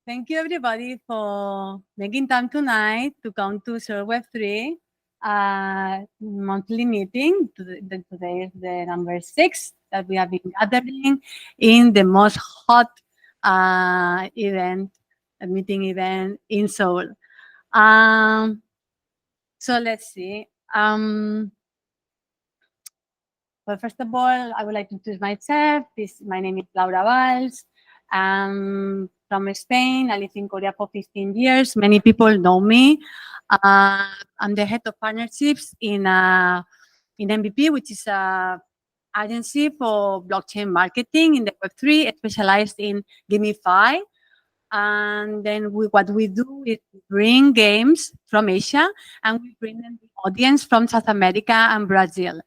Thank you everybody for making time tonight to come to SeoulWeb3 monthly meeting. Today is the number 6 that we have been gathering in the most hot event, meeting event in Seoul. So let's see. Well, first of all, I would like to introduce myself. My name is Laura Valls. I'm from Spain. I live in Korea for 15 years. Many people know me. I'm the head of partnerships in MVP, which is a agency for blockchain marketing in the Web3, specialized in Gamify. And then what we do is bring games from Asia and we bring them to audience from South America and Brazil.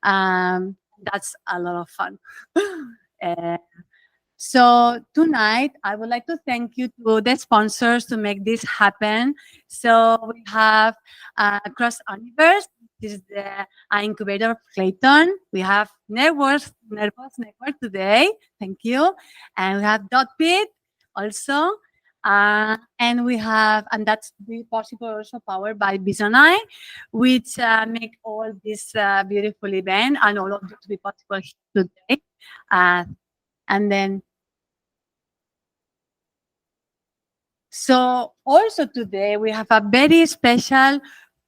That's a lot of fun. Uh, so tonight, I would like to thank you to the sponsors to make this happen. So we have Cross Universe. This is the incubator of Clayton. We have Nervos Network today. Thank you. And we have Dotbit also. And we have, and that's possible also powered by Bisonai, which make all this beautiful event and all of this to be possible today. And then, so also today we have a very special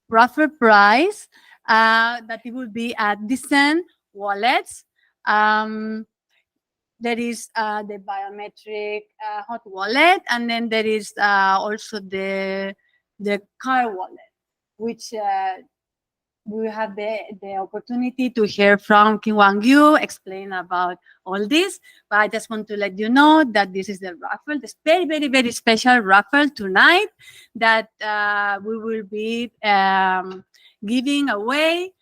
raffle prize that it will be at decent wallets. There is the biometric hot wallet, and then there is also the car wallet, which we have the opportunity to hear from Kim WanKyu explain about all this. But I just want to let you know that this is the raffle, this very, very, very special raffle tonight that we will be giving away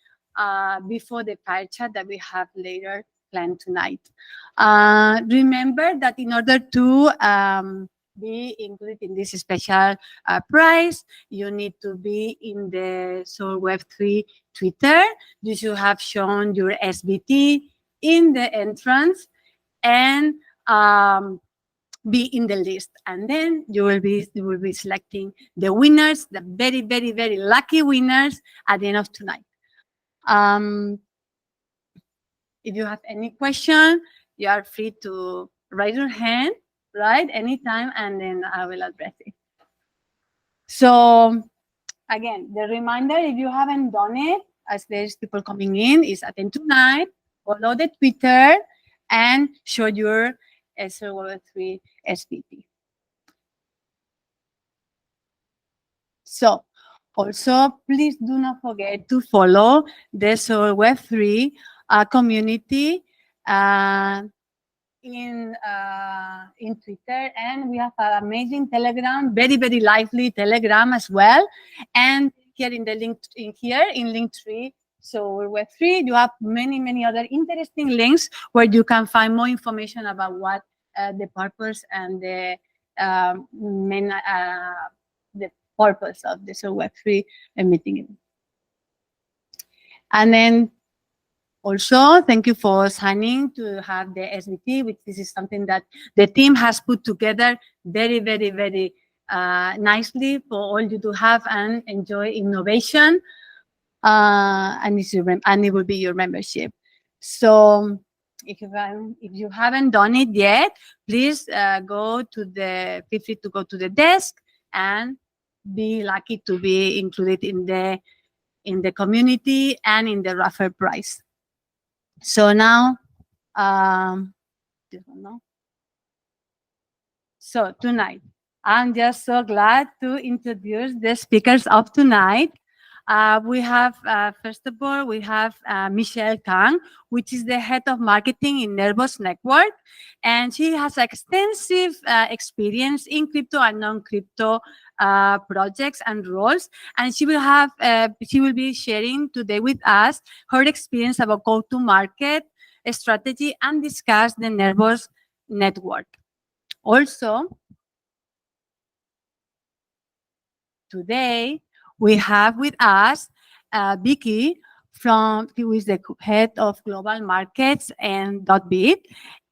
before the fire chat that we have later planned tonight. Remember that in order to be included in this special prize, you need to be in the SeoulWeb3 Twitter. You should have shown your SBT in the entrance and be in the list. And then you will be selecting the winners, the very, very, very lucky winners at the end of tonight. If you have any question, you are free to raise your hand, right, anytime, and then I will address it. So again, the reminder, if you haven't done it, as there's people coming in, is attend tonight, follow the Twitter, and show your SeoulWeb3 SVP. So also, please do not forget to follow the SeoulWeb3 community in Twitter, and we have an amazing Telegram, very, very lively Telegram as well. And here in the link in Linktree, so Web3, you have many, many other interesting links where you can find more information about what the purpose and the main the purpose of the Web3 meeting. And then also, thank you for signing to have the SVT, which this is something that the team has put together very, very, very nicely for all you to have and enjoy innovation. And it will be your membership. So if you haven't done it yet, please feel free to go to the desk and be lucky to be included in the community and in the raffle prize. So now, so tonight, I'm just so glad to introduce the speakers of tonight. We have, first of all, we have Michelle Kang, which is the head of marketing in Nervos Network. And she has extensive experience in crypto and non-crypto projects and roles. And she will be sharing today with us her experience about go-to-market strategy and discuss the Nervos Network. Also, today, we have with us Vicky, who is the head of global markets and Dotbit,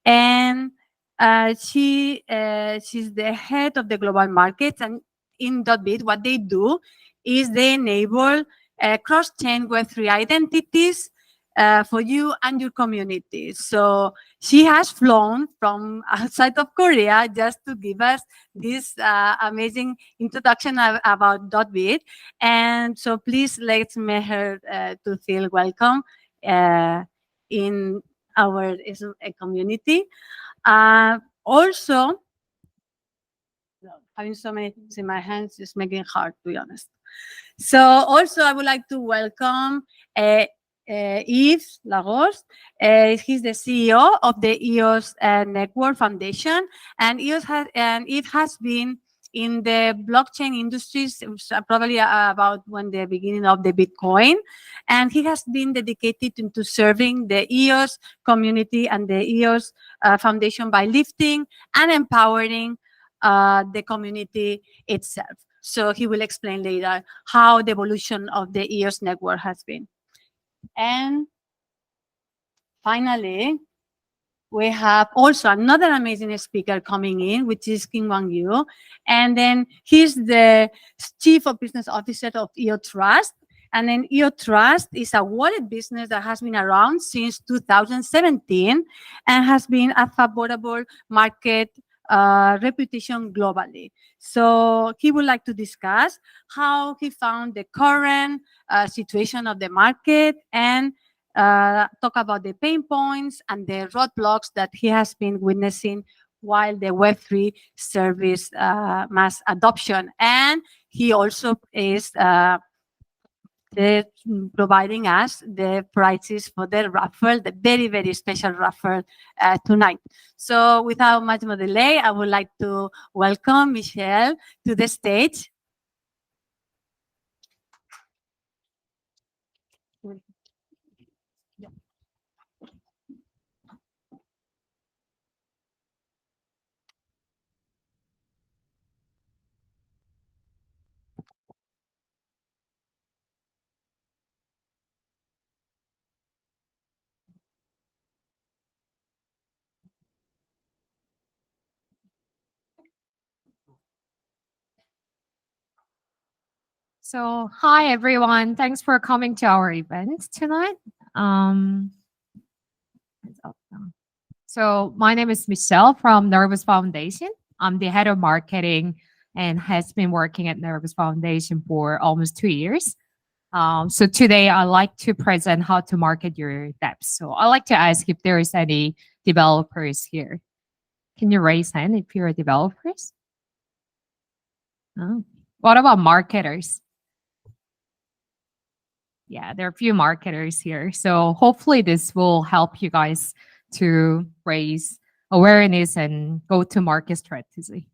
and She's the head of the global markets, and in .bit, what they do is they enable cross-chain Web3 identities for you and your community. So she has flown from outside of Korea just to give us this amazing introduction about .bit. And so please let's make her to feel welcome in our community. Also, having so many things in my hands is making it hard, to be honest. So also I would like to welcome Yves La Rose. He's the CEO of the EOS Network Foundation, and Yves has been in the blockchain industries probably about when the beginning of the Bitcoin, and he has been dedicated into serving the EOS community and the EOS Foundation by lifting and empowering the community itself. So he will explain later how the evolution of the EOS network has been. And finally, we have also another amazing speaker coming in, which is WanKyu. And then he's the Chief of Business Officer of IoTrust. And then IoTrust is a wallet business that has been around since 2017 and has been a favorable market reputation globally. So he would like to discuss how he found the current situation of the market and talk about the pain points and the roadblocks that he has been witnessing while the Web3 service mass adoption. And he also is providing us the prizes for the raffle, the very, very special raffle tonight. So without much more delay, I would like to welcome Michelle to the stage. So, hi everyone. Thanks for coming to our event tonight. So, my name is Michelle from Nervos Foundation. I'm the head of marketing and has been working at Nervos Foundation for almost 2 years. So today I'd like to present how to market your dApps. So I'd like to ask if there is any developers here. Can you raise hand if you're developers? Oh. What about marketers? Yeah, there are a few marketers here. So hopefully this will help you guys to raise awareness and go-to-market strategy.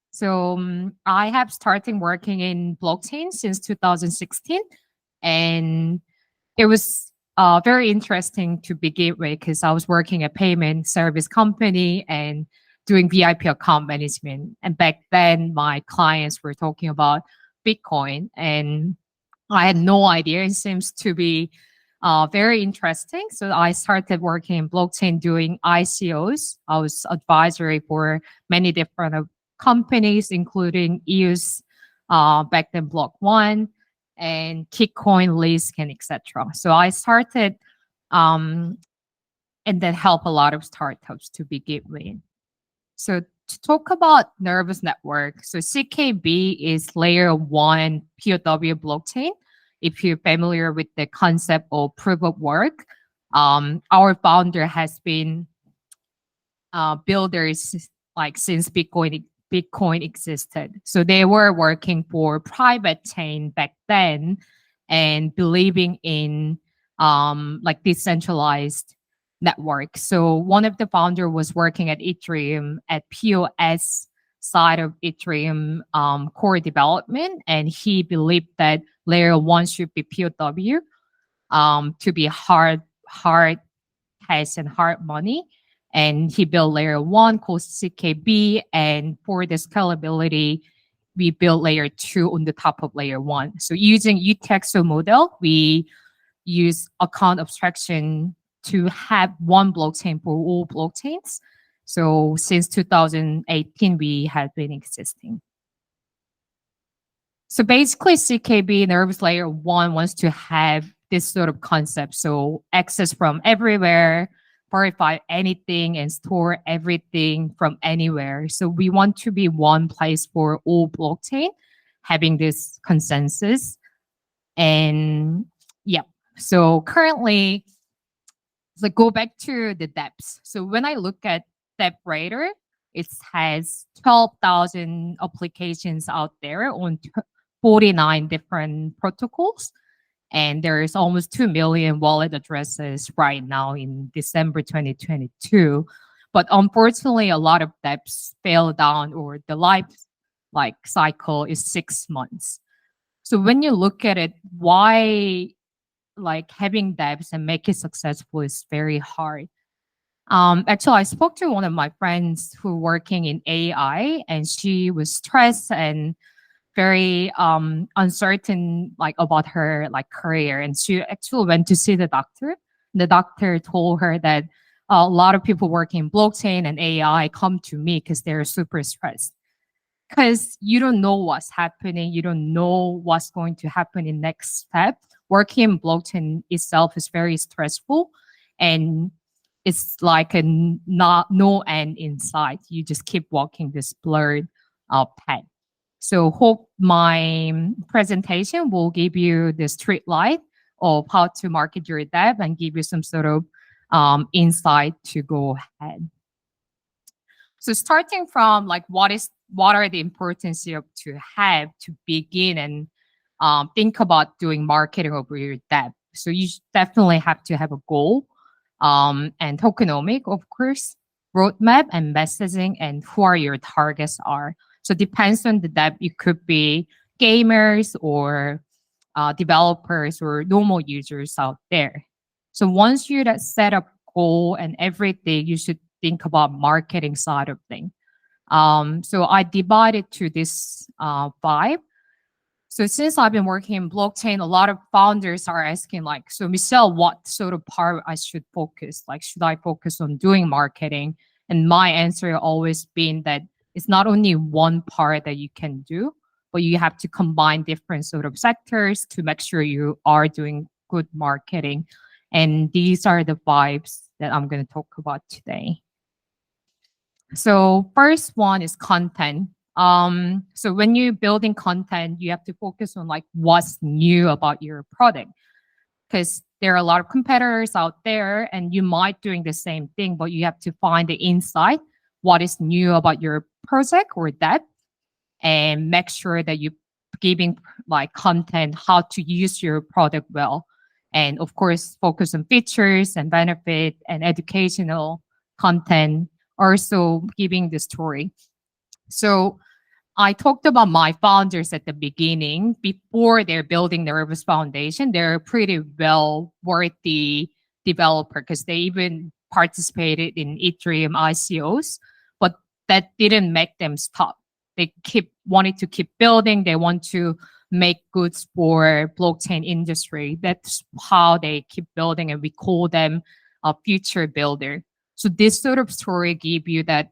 So I have started working in blockchain since 2016, and it was very interesting to begin with because I was working at payment service company and doing VIP account management. And back then, my clients were talking about Bitcoin, and I had no idea. It seems to be very interesting. So I started working in blockchain doing ICOs. I was advisory for many different companies, including EOS, back then Block One, and Kitcoin, Lisk, and etc. So I started and then help a lot of startups to begin with. So to talk about Nervos Network, so CKB is layer 1 POW blockchain. If you're familiar with the concept of proof of work, our founder has been builders like since Bitcoin existed. So they were working for private chain back then and believing in like decentralized network. So one of the founder was working at Ethereum at POS side of Ethereum core development, and he believed that layer 1 should be POW to be hard cash and hard money. And he built layer 1 called CKB, and for the scalability, we built layer 2 on the top of layer 1. So using UTXO model, we use account abstraction to have one blockchain for all blockchains. So since 2018, we have been existing. So basically, CKB Nervous Layer 1 wants to have this sort of concept. So access from everywhere, verify anything, and store everything from anywhere. So we want to be one place for all blockchain, having this consensus. And yeah, so currently, so go back to the depths. So when I look at Depth Radar, it has 12,000 applications out there on 49 different protocols. And there's almost 2 million wallet addresses right now in December 2022. But unfortunately, a lot of dApps fail down, or the life cycle is 6 months. So when you look at it, why having dApps and make it successful is very hard. Actually, I spoke to one of my friends who working in AI, and she was stressed and very uncertain about her career, and she actually went to see the doctor. The doctor told her that a lot of people working in blockchain and AI come to me because they're super stressed, because you don't know what's happening, you don't know what's going to happen in next step. Working in blockchain itself is very stressful, and it's like a no end in sight. You just keep walking this blurred path. So hope my presentation will give you the street light of how to market your dev and give you some sort of insight to go ahead. So starting from what are the importance you have to have to begin and think about doing marketing over your dev. So you definitely have to have a goal and tokenomic, of course, roadmap and messaging, and who are your targets are. So depends on the dev. It could be gamers or developers or normal users out there. So once you set up goal and everything, you should think about marketing side of things. So I divided to this 5. So since I've been working in blockchain, a lot of founders are asking so Michelle, what sort of part I should focus? Should I focus on doing marketing? And my answer always been that it's not only one part that you can do, but you have to combine different sort of sectors to make sure you are doing good marketing. And these are the 5s that I'm going to talk about today. So first one is content. So when you're building content, you have to focus on what's new about your product, because there are a lot of competitors out there and you might doing the same thing, but you have to find the insight, what is new about your project or that, and make sure that you're giving content, how to use your product well. And of course, focus on features and benefit and educational content, also giving the story. So I talked about my founders at the beginning. Before they're building the Nervos Foundation, they're pretty well worthy developer because they even participated in Ethereum ICOs, but that didn't make them stop. They wanted to keep building. They want to make goods for blockchain industry. That's how they keep building, and we call them a future builder. So this sort of story give you that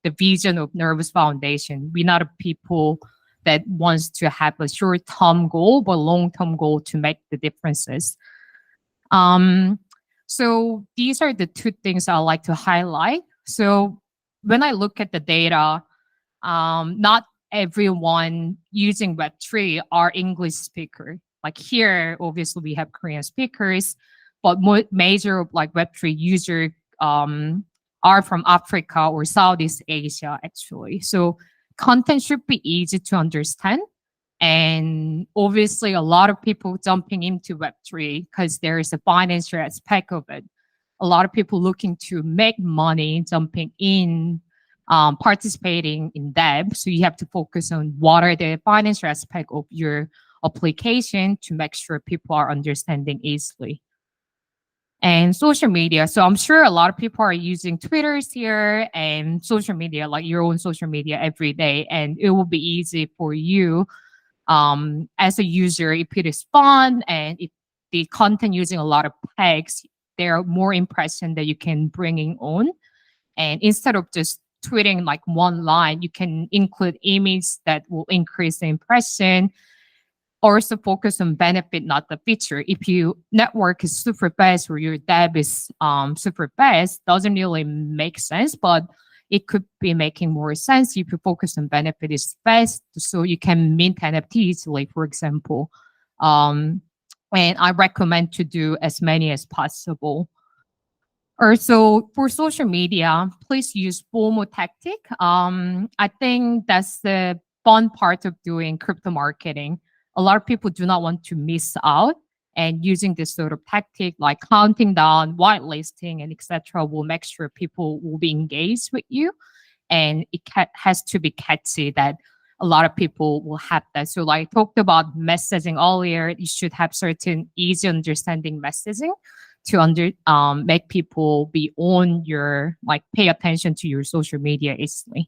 the vision of Nervos Foundation. We're not a people that wants to have a short-term goal, but long-term goal to make the differences. So these are the 2 things I like to highlight. So when I look at the data, not everyone using Web3 are English speaker. Here, obviously we have Korean speakers, but major Web3 user are from Africa or Southeast Asia, actually. So content should be easy to understand. And obviously, a lot of people jumping into Web3 because there is a financial aspect of it. A lot of people looking to make money, jumping in, participating in dev. So you have to focus on what are the financial aspect of your application to make sure people are understanding easily. And social media. So I'm sure a lot of people are using Twitters here and social media, your own social media every day. And it will be easy for you as a user if it is fun and if the content using a lot of tags, there are more impression that you can bring in on. And instead of just tweeting like one line, you can include images that will increase the impression. Also focus on benefit, not the feature. If your network is super fast or your dev is super fast, doesn't really make sense, but it could be making more sense if you focus on benefit is fast, so you can mint NFT easily, for example. And I recommend to do as many as possible. Also, for social media, please use FOMO tactic. I think that's the fun part of doing crypto marketing. A lot of people do not want to miss out, and using this sort of tactic like counting down, whitelisting, and etc. will make sure people will be engaged with you, and it has to be catchy that a lot of people will have that. So like I talked about messaging earlier, you should have certain easy understanding messaging to make people be on your, like, pay attention to your social media easily.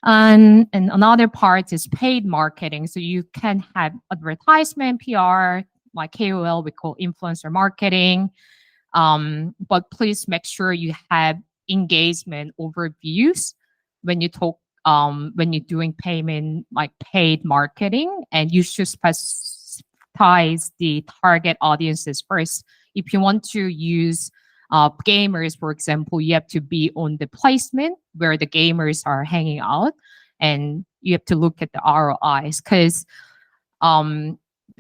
And another part is paid marketing. So you can have advertisement, PR, like KOL, we call influencer marketing. But please make sure you have engagement over views when you talk, when you're doing payment, like paid marketing, and you should specify the target audiences first. If you want to use gamers, for example, you have to be on the placement where the gamers are hanging out, and you have to look at the ROIs, because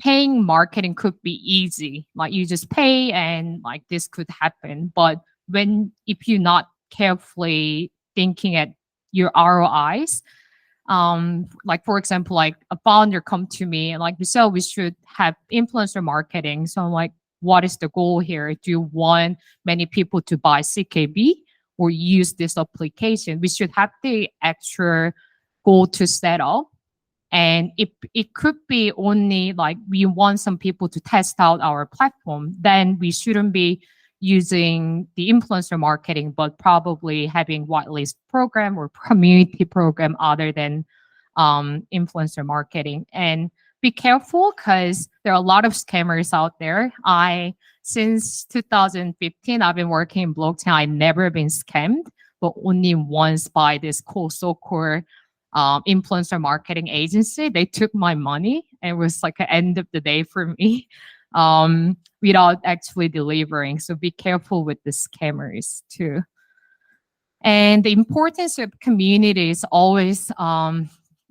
paying marketing could be easy. Like you just pay and like this could happen. But if you're not carefully thinking at your ROIs, like for example, like a founder come to me and like, Michelle, we should have influencer marketing. So I'm like, what is the goal here? Do you want many people to buy CKB or use this application? We should have the extra goal to set up. And if it could be only like we want some people to test out our platform, then we shouldn't be using the influencer marketing, but probably having whitelist program or community program other than influencer marketing. And be careful because there are a lot of scammers out there. Since 2015, I've been working in blockchain. I've never been scammed, but only once by this so-called influencer marketing agency. They took my money, and it was like an end of the day for me without actually delivering. So be careful with the scammers too. And the importance of community is always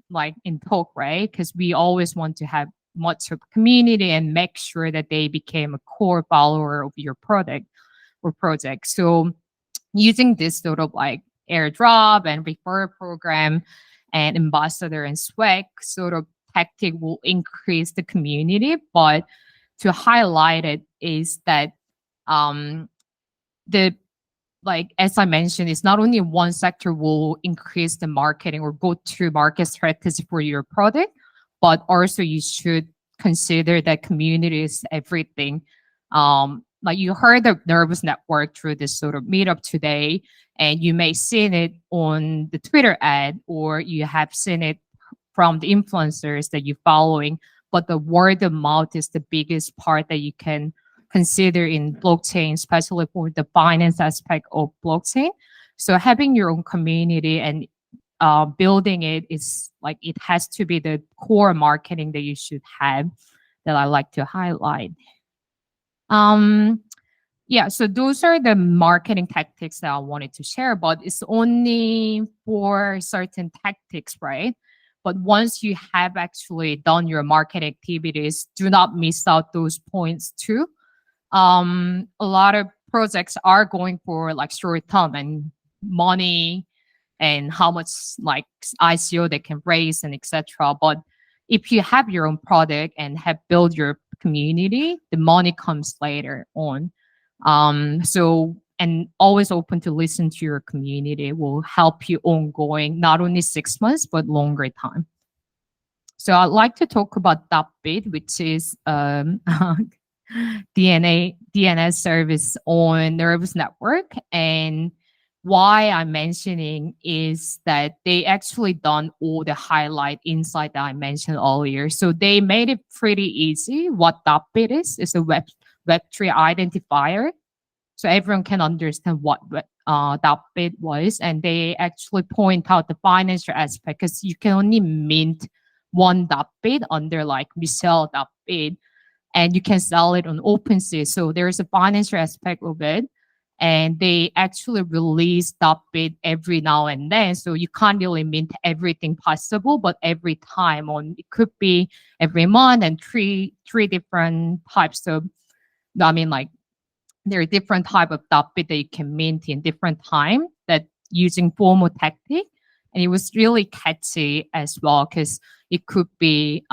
like in talk, right? Because we always want to have much of community and make sure that they became a core follower of your product or project. So using this sort of like airdrop and referral program and ambassador and swag sort of tactic will increase the community. But to highlight it is that as I mentioned, it's not only one sector will increase the marketing or go to market strategy for your product, but also you should consider that community is everything. Like you heard of Nervos Network through this sort of meetup today, and you may seen it on the Twitter ad, or you have seen it from the influencers that you're following. But the word of mouth is the biggest part that you can consider in blockchain, especially for the finance aspect of blockchain. So having your own community and building it is like, it has to be the core marketing that you should have, that I like to highlight. Yeah, so those are the marketing tactics that I wanted to share, but it's only for certain tactics, right? But once you have actually done your marketing activities, do not miss out those points too. A lot of projects are going for like short term and money and how much like ICO they can raise and etc. But if you have your own product and have built your community, the money comes later on. And always open to listen to your community will help you ongoing, not only 6 months, but longer time. So I'd like to talk about that bit, which is DNS service on Nervos Network. And why I'm mentioning is that they actually done all the highlight insight that I mentioned earlier. So they made it pretty easy. What that bit is a Web3 identifier. So everyone can understand what .bit was, and they actually point out the financial aspect because you can only mint one .bit under like resell .bit, and you can sell it on OpenSea. So there's a financial aspect of it. And they actually release .bit every now and then. So you can't really mint everything possible, but every time on, it could be every month, and three different types of, I mean, like there are different type of .bit that you can mint in different time that using formal tactic. And it was really catchy as well, because it could be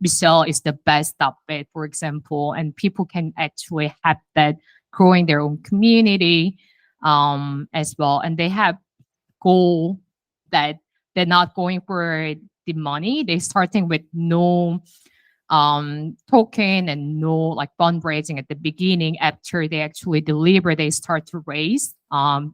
resell is the best .bit, for example, and people can actually have that growing their own community as well. And they have goal that they're not going for the money. They're starting with no token and no like fundraising at the beginning. After they actually deliver, they start to raise. The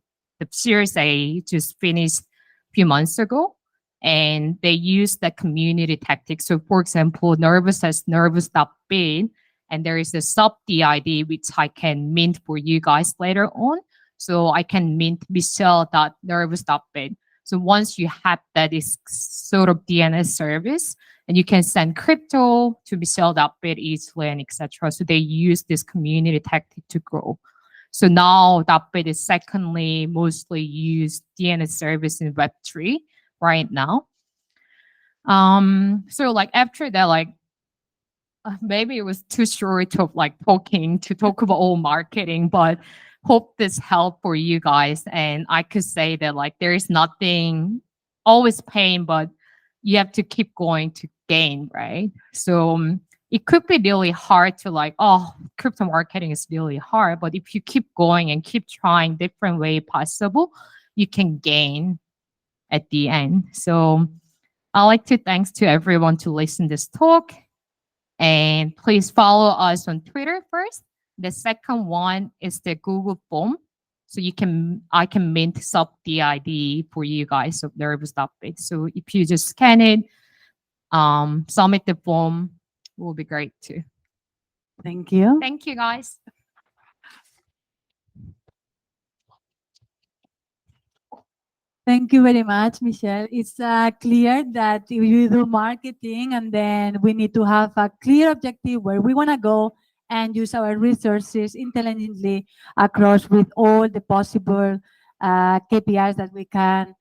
Series A just finished a few months ago, and they use the community tactics. So for example, Nervos has Nervos.bit, and there is a sub DID which I can mint for you guys later on. So I can mint resell.nervos.bit. So once you have that is sort of DNS service, and you can send crypto to resell.bit easily and etc. So they use this community tactic to grow. So now .bit is secondly mostly used DNS service in Web3 right now. So like after that, like maybe it was too short of like talk about all marketing, but hope this helped for you guys. And I could say that like there is nothing always pain, but you have to keep going to gain, right? So it could be really hard to like, oh, crypto marketing is really hard, but if you keep going and keep trying different way possible, you can gain at the end. So I'd like to thanks to everyone to listen this talk. And please follow us on Twitter first. The second one is the Google form. So I can mint sub DID for you guys of Nervos.bit. So if you just scan it, submit the form, will be great too. Thank you. Thank you guys. Thank you very much, Michelle. It's clear that if you do marketing, and then we need to have a clear objective where we want to go and use our resources intelligently across with all the possible KPIs that we can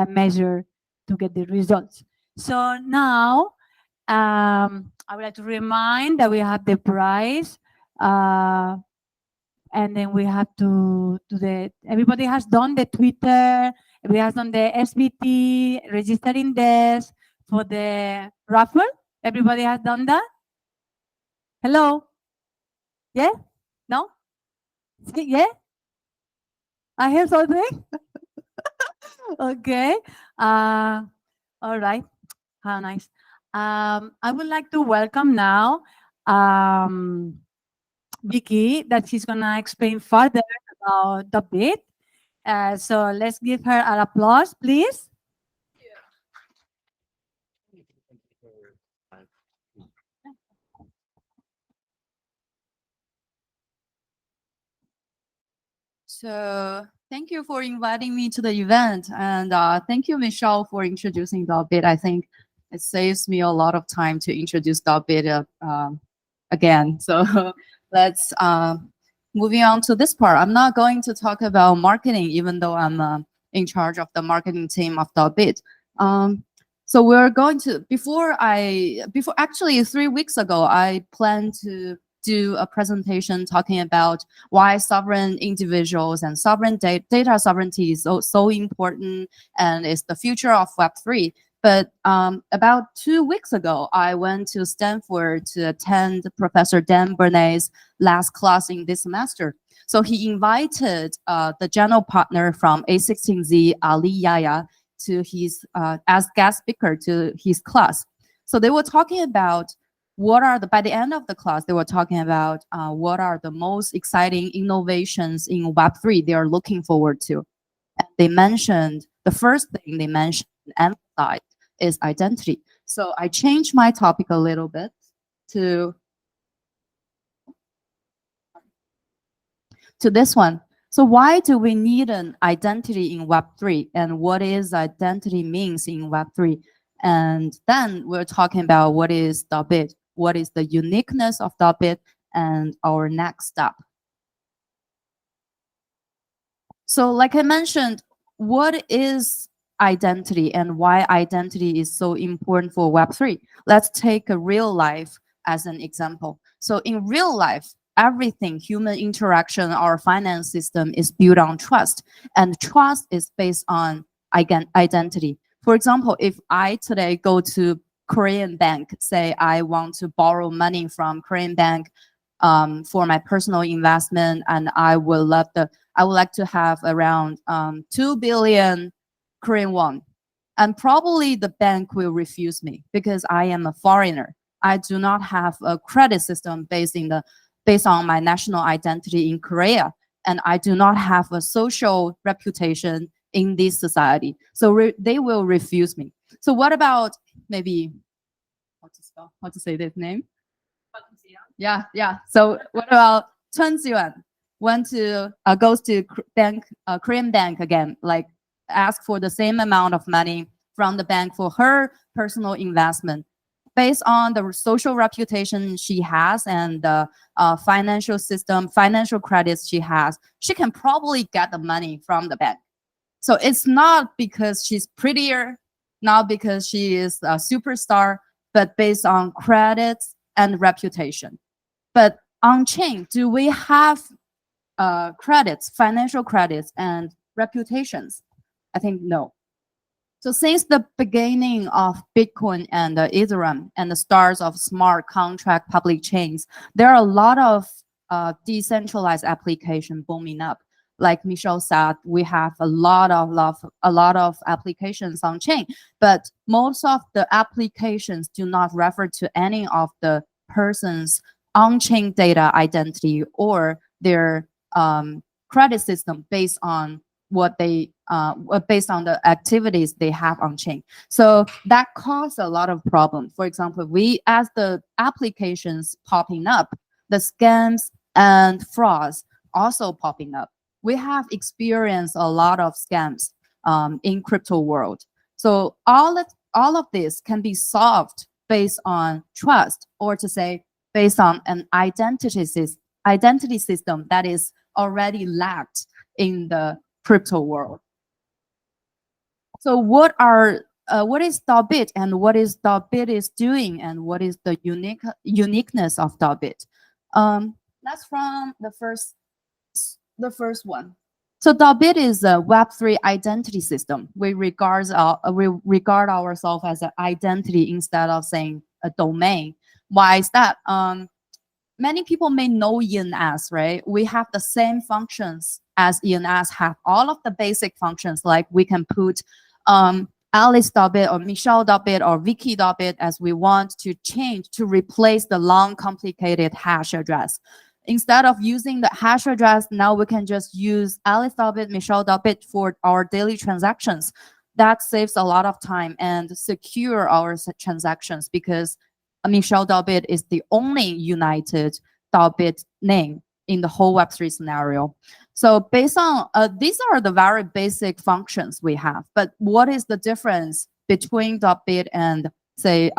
measure to get the results. So now I would like to remind that we have the prize. And then we have to do everybody has done the Twitter, everybody has done the SBT, registering this for the raffle. Everybody has done that? Hello? Yeah? No? Yeah? I hear something? Okay. All right. How nice. I would like to welcome now Vicky, that she's gonna explain further about the bit. So let's give her an applause, please. So thank you for inviting me to the event, and thank you, Michelle, for introducing .bit. I think it saves me a lot of time to introduce .bit again. So let's moving on to this part. I'm not going to talk about marketing, even though I'm in charge of the marketing team of .bit. So we're going to before actually 3 weeks ago, I planned to do a presentation talking about why sovereign individuals and sovereign data sovereignty is so important and is the future of Web3. But about 2 weeks ago, I went to Stanford to attend Professor Dan Bernay's last class in this semester. So he invited the general partner from A16Z, Ali Yaya, to his as guest speaker to his class. So they were talking about by the end of the class, they were talking about what are the most exciting innovations in Web3 they are looking forward to. And they mentioned, the first thing they mentioned and emphasized is identity. So I changed my topic a little bit to this one. So why do we need an identity in Web3, and what is identity means in Web3? And then we're talking about what is .bit, what is the uniqueness of .bit, and our next step. So like I mentioned, what is identity and why identity is so important for Web3? Let's take a real life as an example. So in real life, everything, human interaction, our finance system is built on trust, and trust is based on identity. For example, if I today go to Korean bank, say I want to borrow money from Korean bank for my personal investment, and I would like to have around 2 billion Korean won. And probably the bank will refuse me because I am a foreigner. I do not have a credit system based on my national identity in Korea. And I do not have a social reputation in this society. So they will refuse me. So what about maybe, how to say this name? Yeah. So what about Chun Ziwan goes to Korean bank again, like ask for the same amount of money from the bank for her personal investment. Based on the social reputation she has and the financial system, financial credits she has, she can probably get the money from the bank. So it's not because she's prettier, not because she is a superstar, but based on credits and reputation. But on chain, do we have credits, financial credits and reputations? I think no. So since the beginning of Bitcoin and Ethereum and the start of smart contract public chains, there are a lot of decentralized application booming up. Like Michelle said, we have a lot of applications on chain, but most of the applications do not refer to any of the person's on-chain data identity or their credit system based on based on the activities they have on chain. So that causes a lot of problems. For example, as the applications popping up, the scams and frauds also popping up. We have experienced a lot of scams in crypto world. So all of this can be solved based on trust, or to say based on an identity system that is already lacked in the crypto world. So what is .bit and what is .bit is doing, and what is the uniqueness of .bit? That's from the first one. So .bit is a Web3 identity system. We regard ourselves as an identity instead of saying a domain. Why is that? Many people may know ENS, right? We have the same functions as ENS have. All of the basic functions, like we can put Alice.bit or Michelle.bit or Vicky.bit as we want to change to replace the long, complicated hash address. Instead of using the hash address, now we can just use Alice.bit, Michelle.bit for our daily transactions. That saves a lot of time and secure our transactions, because Michelle.bit is the only united .bit name in the whole Web3 scenario. So based on, these are the very basic functions we have, but what is the difference between .bit and say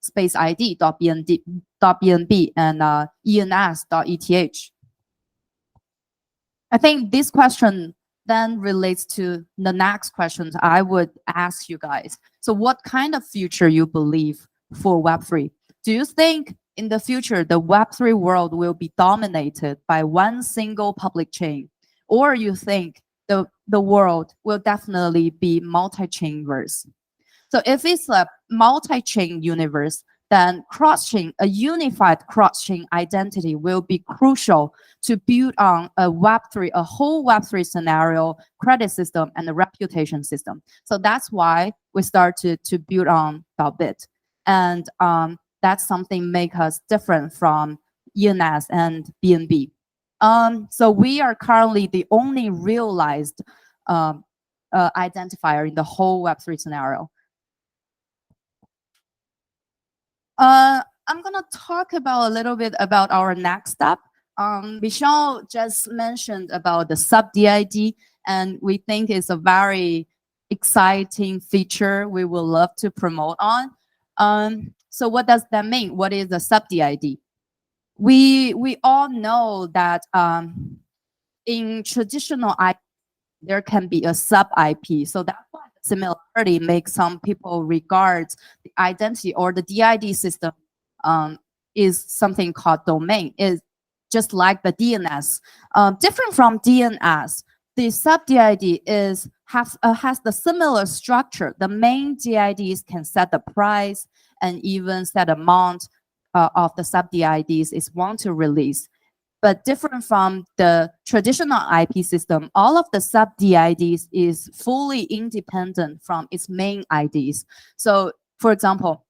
space ID .bnb and ENS.eth? I think this question then relates to the next questions I would ask you guys. So what kind of future you believe for Web3? Do you think in the future the Web3 world will be dominated by one single public chain? Or you think the world will definitely be multi-chain verse? So if it's a multi-chain universe, then cross-chain, a unified cross-chain identity will be crucial to build on a Web3, a whole Web3 scenario, credit system, and a reputation system. So that's why we start to build on .bit. And that's something make us different from ENS and BNB. So we are currently the only realized identifier in the whole Web3 scenario. I'm gonna talk about a little bit about our next step. Michelle just mentioned about the sub DID, and we think it's a very exciting feature we will love to promote on. So what does that mean? What is the sub DID? We all know that in traditional IP, there can be a sub IP. So that's why the similarity makes some people regard the identity or the DID system is something called domain. Is just like the DNS. Different from DNS, the sub DID has the similar structure. The main DIDs can set the price and even set amount of the sub DIDs is want to release. But different from the traditional IP system, all of the sub DIDs is fully independent from its main IDs. So for example,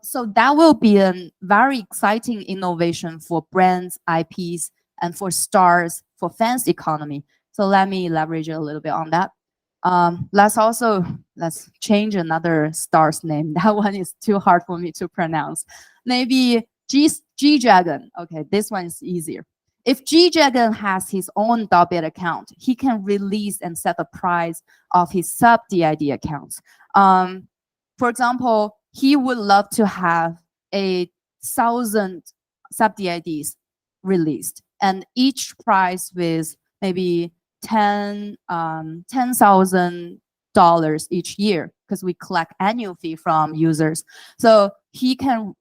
so that will be a very exciting innovation for brands, IPs, and for stars, for fans economy. So let me elaborate a little bit on that. Let's change another star's name. That one is too hard for me to pronounce. Maybe G-Dragon. Okay, this one is easier. If G-Dragon has his own .bit account, he can release and set the price of his sub DID accounts. For example, he would love to have 1,000 sub DIDs released, and each price with maybe $10,000 each year, because we collect annual fee from users. So he can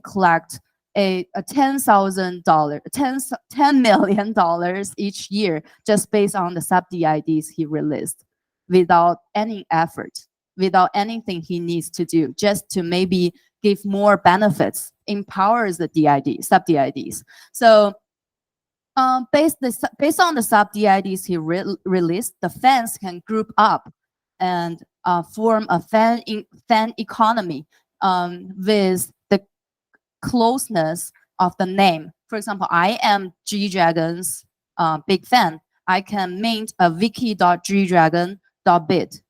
collect a $10 million each year just based on the sub DIDs he released, without any effort, without anything he needs to do, just to maybe give more benefits, empowers the sub DIDs. So based on the sub DIDs he released, the fans can group up and form a fan economy with the closeness of the name. For example, I am G-Dragon's big fan. I can mint a Vicky.gdragon.bit,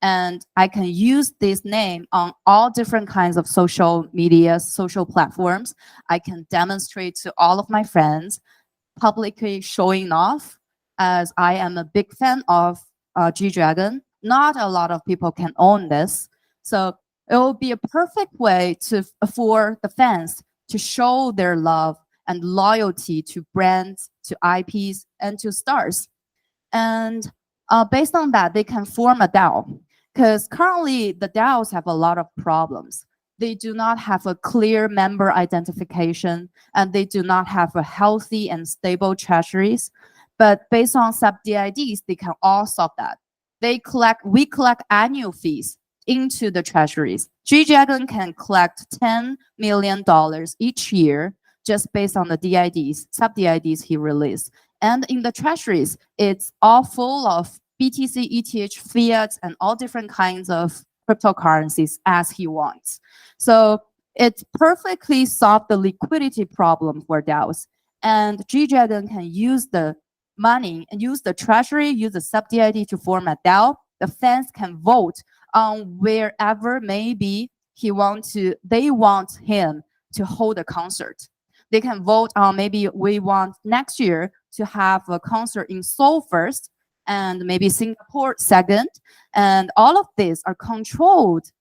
and I can use this name on all different kinds of social media, social platforms. I can demonstrate to all of my friends, publicly showing off as I am a big fan of G-Dragon. Not a lot of people can own this. So it will be a perfect way for the fans to show their love and loyalty to brands, to IPs, and to stars. And based on that, they can form a DAO. Because currently, the DAOs have a lot of problems. They do not have a clear member identification, and they do not have a healthy and stable treasuries. But based on sub DIDs, they can all solve that. We collect annual fees into the treasuries. G-Dragon can collect $10 million each year just based on the DIDs, sub DIDs he released. And in the treasuries, it's all full of BTC, ETH, fiat, and all different kinds of cryptocurrencies as he wants. So it perfectly solved the liquidity problem for DAOs. And G-Dragon can use the money and use the treasury, use the sub DID to form a DAO. The fans can vote on wherever maybe they want him to hold a concert. They can vote on maybe we want next year to have a concert in Seoul first, and maybe Singapore second. And all of these are controlled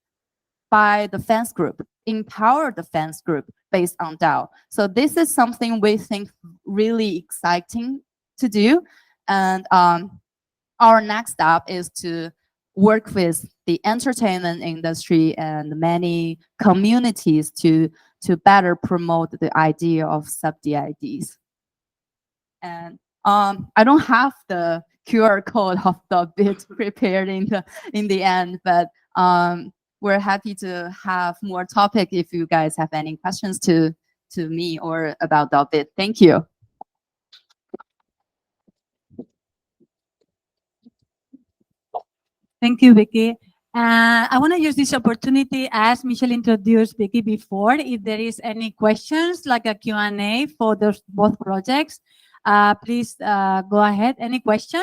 by the fans group, empower the fans group based on DAO. So this is something we think really exciting to do. And our next step is to work with the entertainment industry and many communities to better promote the idea of sub DIDs. And I don't have the QR code of the bit prepared in the end, but we're happy to have more topic if you guys have any questions to me or about the bit. Thank you. Thank you, Vicky. I want to use this opportunity, as Michelle introduced Vicky before, if there is any questions, like a Q&A for both projects, please go ahead. Any question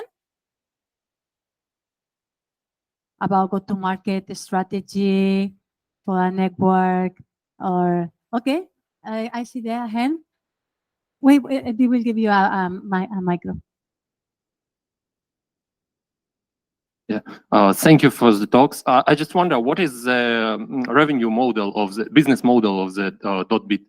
about go-to-market strategy for a network? Or okay, I see there a hand. Wait, we will give you a micro. Thank you for the talks. I just wonder, what is the revenue model of the business model of the .bit?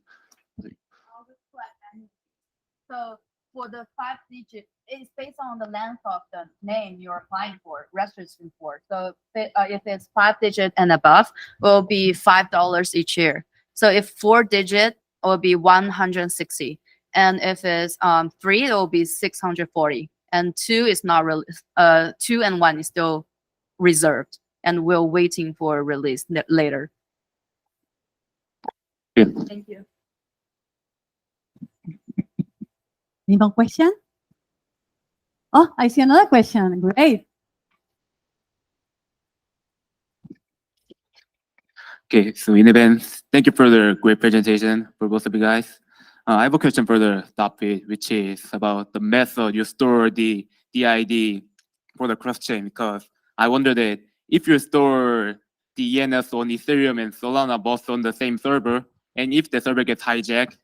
So for the 5-digit, it's based on the length of the name you're applying for, registering for. So if it's 5-digit and above, it will be $5 each year. So if 4-digit, it will be 160. And if it's 3, it will be 640. And 2 is not 2 and 1 is still reserved, and we're waiting for release later. Yeah. Thank you. Any more question? Oh, I see another question. Great. Okay, so in advance, thank you for the great presentation for both of you guys. I have a question for the topic, which is about the method you store the DID for the cross-chain, because I wonder that if you store the ENS on Ethereum and Solana both on the same server, and if the server gets hijacked,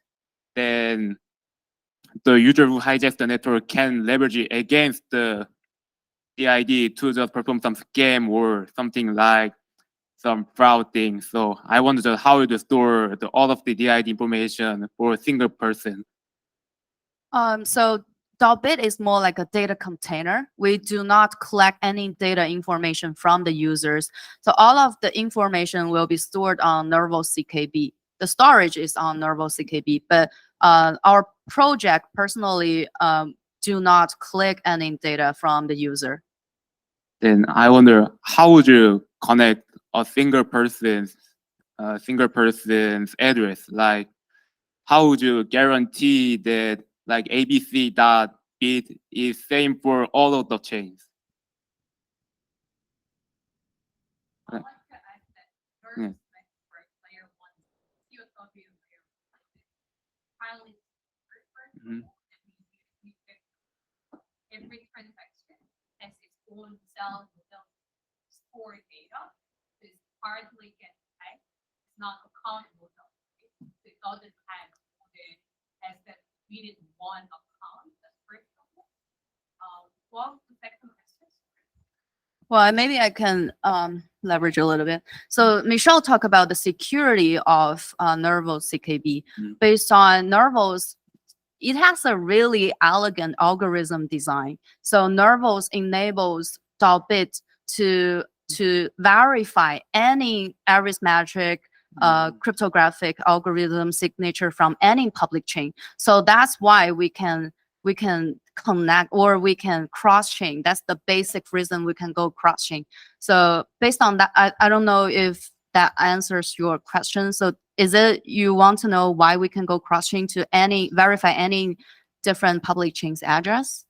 then the user who hijacks the network can leverage it against the DID to just perform some scam or something like some fraud thing. So I wonder how to store all of the DID information for a single person. So .bit is more like a data container. We do not collect any data information from the users. So all of the information will be stored on Nervos CKB. The storage is on Nervos CKB, but our project personally do not collect any data from the user. Then I wonder, how would you connect a single person's address? Like, how would you guarantee that like ABC.bit is same for all of the chains? I like to add that Nervos Network layer 1, CBO of IoTrust, highly secure. Every transaction has its own self-stored data. It's hardly get hacked. It's not accountable. It doesn't have as that needed one account. That's first of all. Well, the second question. Well, maybe I can leverage a little bit. So Michelle talked about the security of Nervos CKB. Based on Nervos, it has a really elegant algorithm design. So Nervos enables .bit to verify any arithmetic, cryptographic algorithm signature from any public chain. So that's why we can connect, or we can cross-chain. That's the basic reason we can go cross-chain. So based on that, I don't know if that answers your question. So is it you want to know why we can go cross-chain to verify any different public chain's address?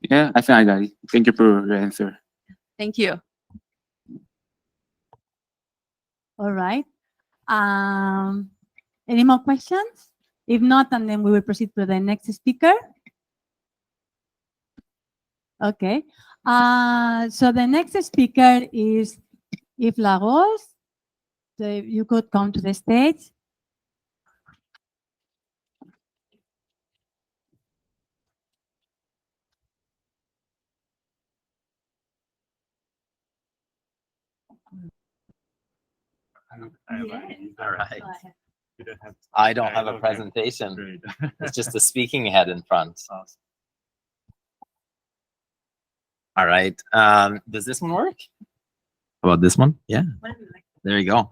Yeah, I think I got it. Thank you for your answer. Thank you. All right. Any more questions? If not, and then we will proceed to the next speaker. Okay. So the next speaker is Yves La Rose. So if you could come to the stage. All right. I don't have a presentation. It's just a speaking head in front. All right. Does this one work? How about this one? Yeah. There you go.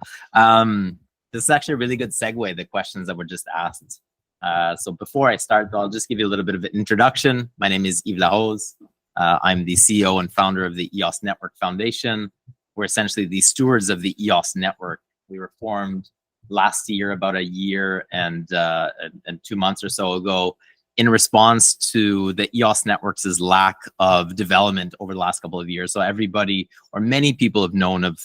This is actually a really good segue, the questions that were just asked. So before I start, I'll just give you a little bit of an introduction. My name is Yves La Rose. I'm the CEO and founder of the EOS Network Foundation. We're essentially the stewards of the EOS network. We were formed last year, about a year and 2 months or so ago, in response to the EOS networks' lack of development over the last couple of years. So everybody, or many people, have known of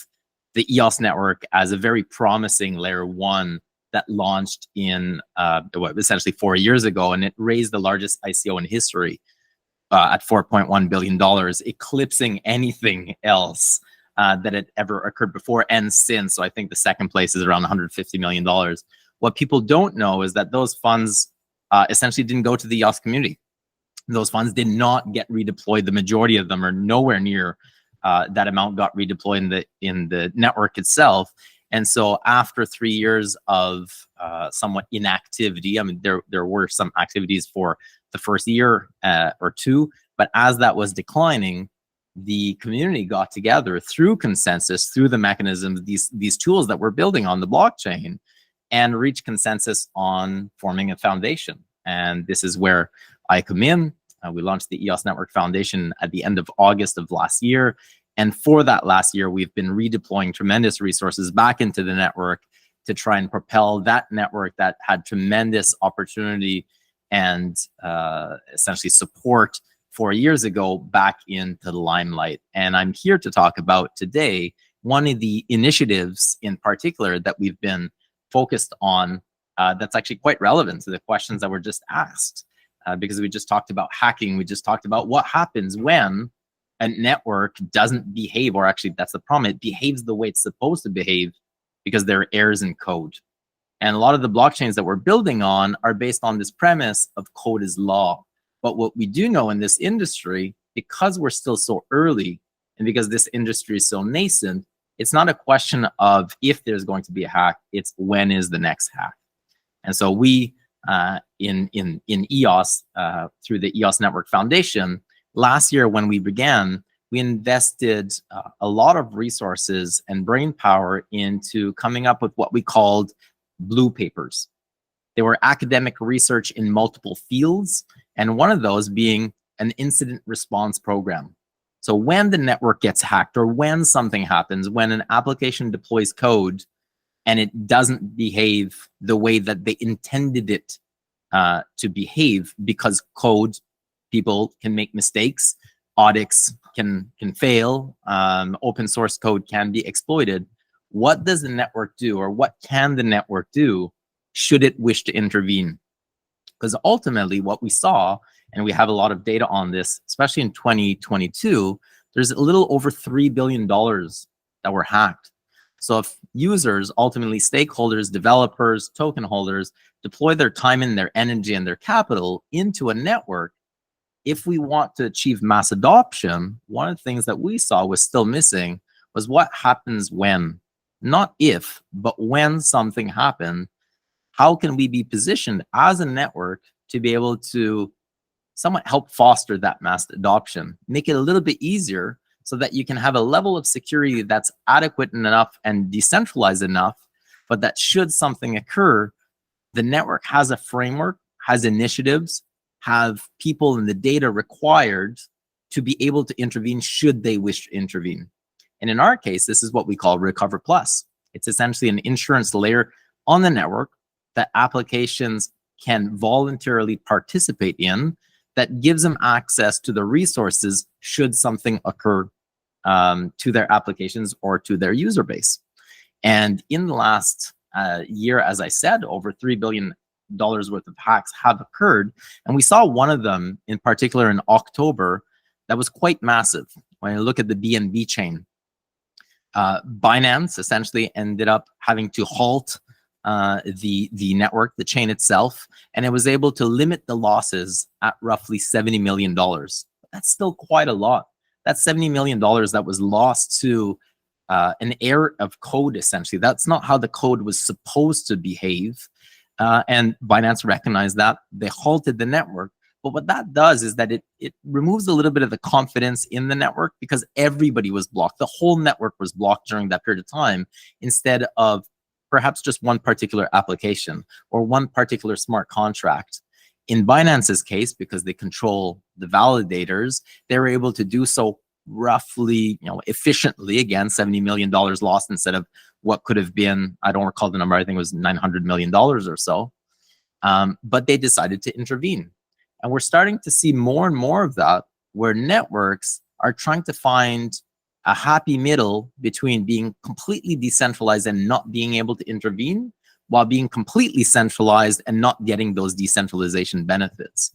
the EOS network as a very promising layer 1 that launched in essentially 4 years ago, and it raised the largest ICO in history at $4.1 billion, eclipsing anything else that had ever occurred before and since. So I think the second place is around $150 million. What people don't know is that those funds essentially didn't go to the EOS community. Those funds did not get redeployed. The majority of them are nowhere near that amount got redeployed in the network itself. And so after 3 years of somewhat inactivity, I mean, there were some activities for the first year or two, but as that was declining, the community got together through consensus, through the mechanisms, these tools that we're building on the blockchain, and reached consensus on forming a foundation. And this is where I come in. We launched the EOS Network Foundation at the end of August of last year. And for that last year, we've been redeploying tremendous resources back into the network to try and propel that network that had tremendous opportunity and essentially support 4 years ago back into the limelight. And I'm here to talk about today one of the initiatives in particular that we've been focused on that's actually quite relevant to the questions that were just asked. Because we just talked about hacking, we just talked about what happens when a network doesn't behave, or actually that's the problem, it behaves the way it's supposed to behave because there are errors in code. And a lot of the blockchains that we're building on are based on this premise of code is law. But what we do know in this industry, because we're still so early and because this industry is so nascent, it's not a question of if there's going to be a hack, it's when is the next hack. And so we, in EOS, through the EOS Network Foundation, last year when we began, we invested a lot of resources and brain power into coming up with what we called blue papers. They were academic research in multiple fields, and one of those being an incident response program. So when the network gets hacked, or when something happens, when an application deploys code and it doesn't behave the way that they intended it to behave, because code, people can make mistakes, audits can fail, open source code can be exploited. What does the network do, or what can the network do should it wish to intervene? Because ultimately what we saw, and we have a lot of data on this, especially in 2022, there's a little over $3 billion that were hacked. So if users, ultimately stakeholders, developers, token holders, deploy their time and their energy and their capital into a network, if we want to achieve mass adoption, one of the things that we saw was still missing was what happens when, not if, but when something happened. How can we be positioned as a network to be able to somewhat help foster that mass adoption, make it a little bit easier so that you can have a level of security that's adequate enough and decentralized enough, but that should something occur, the network has a framework, has initiatives, have people and the data required to be able to intervene should they wish to intervene. And in our case, this is what we call Recover Plus. It's essentially an insurance layer on the network that applications can voluntarily participate in, that gives them access to the resources should something occur to their applications or to their user base. And in the last year, as I said, over $3 billion worth of hacks have occurred. And we saw one of them in particular in October that was quite massive. When you look at the BNB chain, Binance essentially ended up having to halt the network, the chain itself, and it was able to limit the losses at roughly $70 million. That's still quite a lot. That's $70 million that was lost to an error of code, essentially. That's not how the code was supposed to behave. And Binance recognized that. They halted the network. But what that does is that it removes a little bit of the confidence in the network, because everybody was blocked. The whole network was blocked during that period of time, instead of perhaps just one particular application or one particular smart contract. In Binance's case, because they control the validators, they were able to do so roughly, efficiently. Again, $70 million lost instead of what could have been, I don't recall the number, I think it was $900 million or so. But they decided to intervene. And we're starting to see more and more of that, where networks are trying to find a happy middle between being completely decentralized and not being able to intervene, while being completely centralized and not getting those decentralization benefits.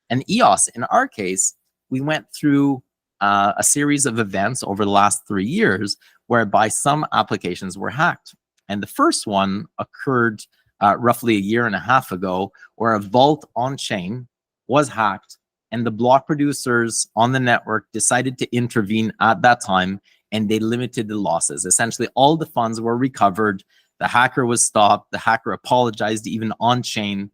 And EOS, in our case, we went through a series of events over the last 3 years whereby some applications were hacked. And the first one occurred roughly a year and a half ago, where a vault on-chain was hacked, and the block producers on the network decided to intervene at that time, and they limited the losses. Essentially, all the funds were recovered. The hacker was stopped. The hacker apologized even on-chain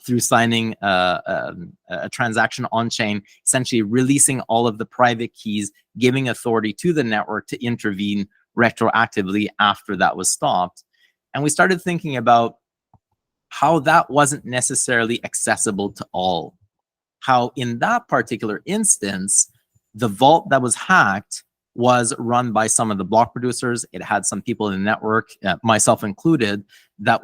through signing a transaction on-chain, essentially releasing all of the private keys, giving authority to the network to intervene retroactively after that was stopped. And we started thinking about how that wasn't necessarily accessible to all. How in that particular instance, the vault that was hacked was run by some of the block producers. It had some people in the network, myself included, that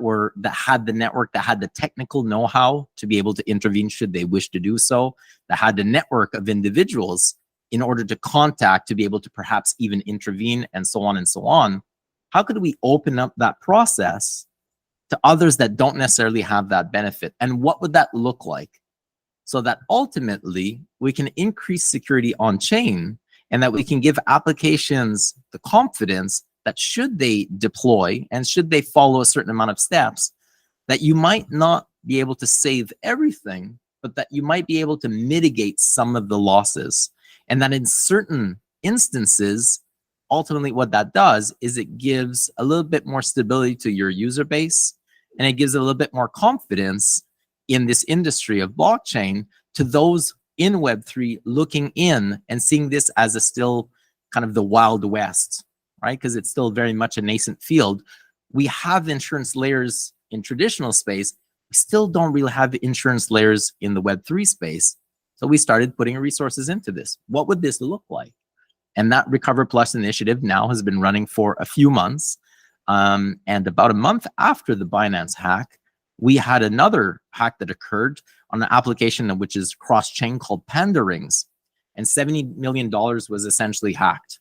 had the network, that had the technical know-how to be able to intervene should they wish to do so, that had the network of individuals in order to contact to be able to perhaps even intervene, and so on and so on. How could we open up that process to others that don't necessarily have that benefit? And what would that look like? So that ultimately we can increase security on chain, and that we can give applications the confidence that should they deploy and should they follow a certain amount of steps, that you might not be able to save everything, but that you might be able to mitigate some of the losses. And that in certain instances, ultimately what that does is it gives a little bit more stability to your user base, and it gives a little bit more confidence in this industry of blockchain to those in Web3 looking in and seeing this as a still kind of the Wild West, right? Because it's still very much a nascent field. We have insurance layers in traditional space. We still don't really have insurance layers in the Web3 space. So we started putting resources into this. What would this look like? And that Recover Plus initiative now has been running for a few months. And about a month after the Binance hack, we had another hack that occurred on an application which is cross-chain called Panda Rings. And $70 million was essentially hacked.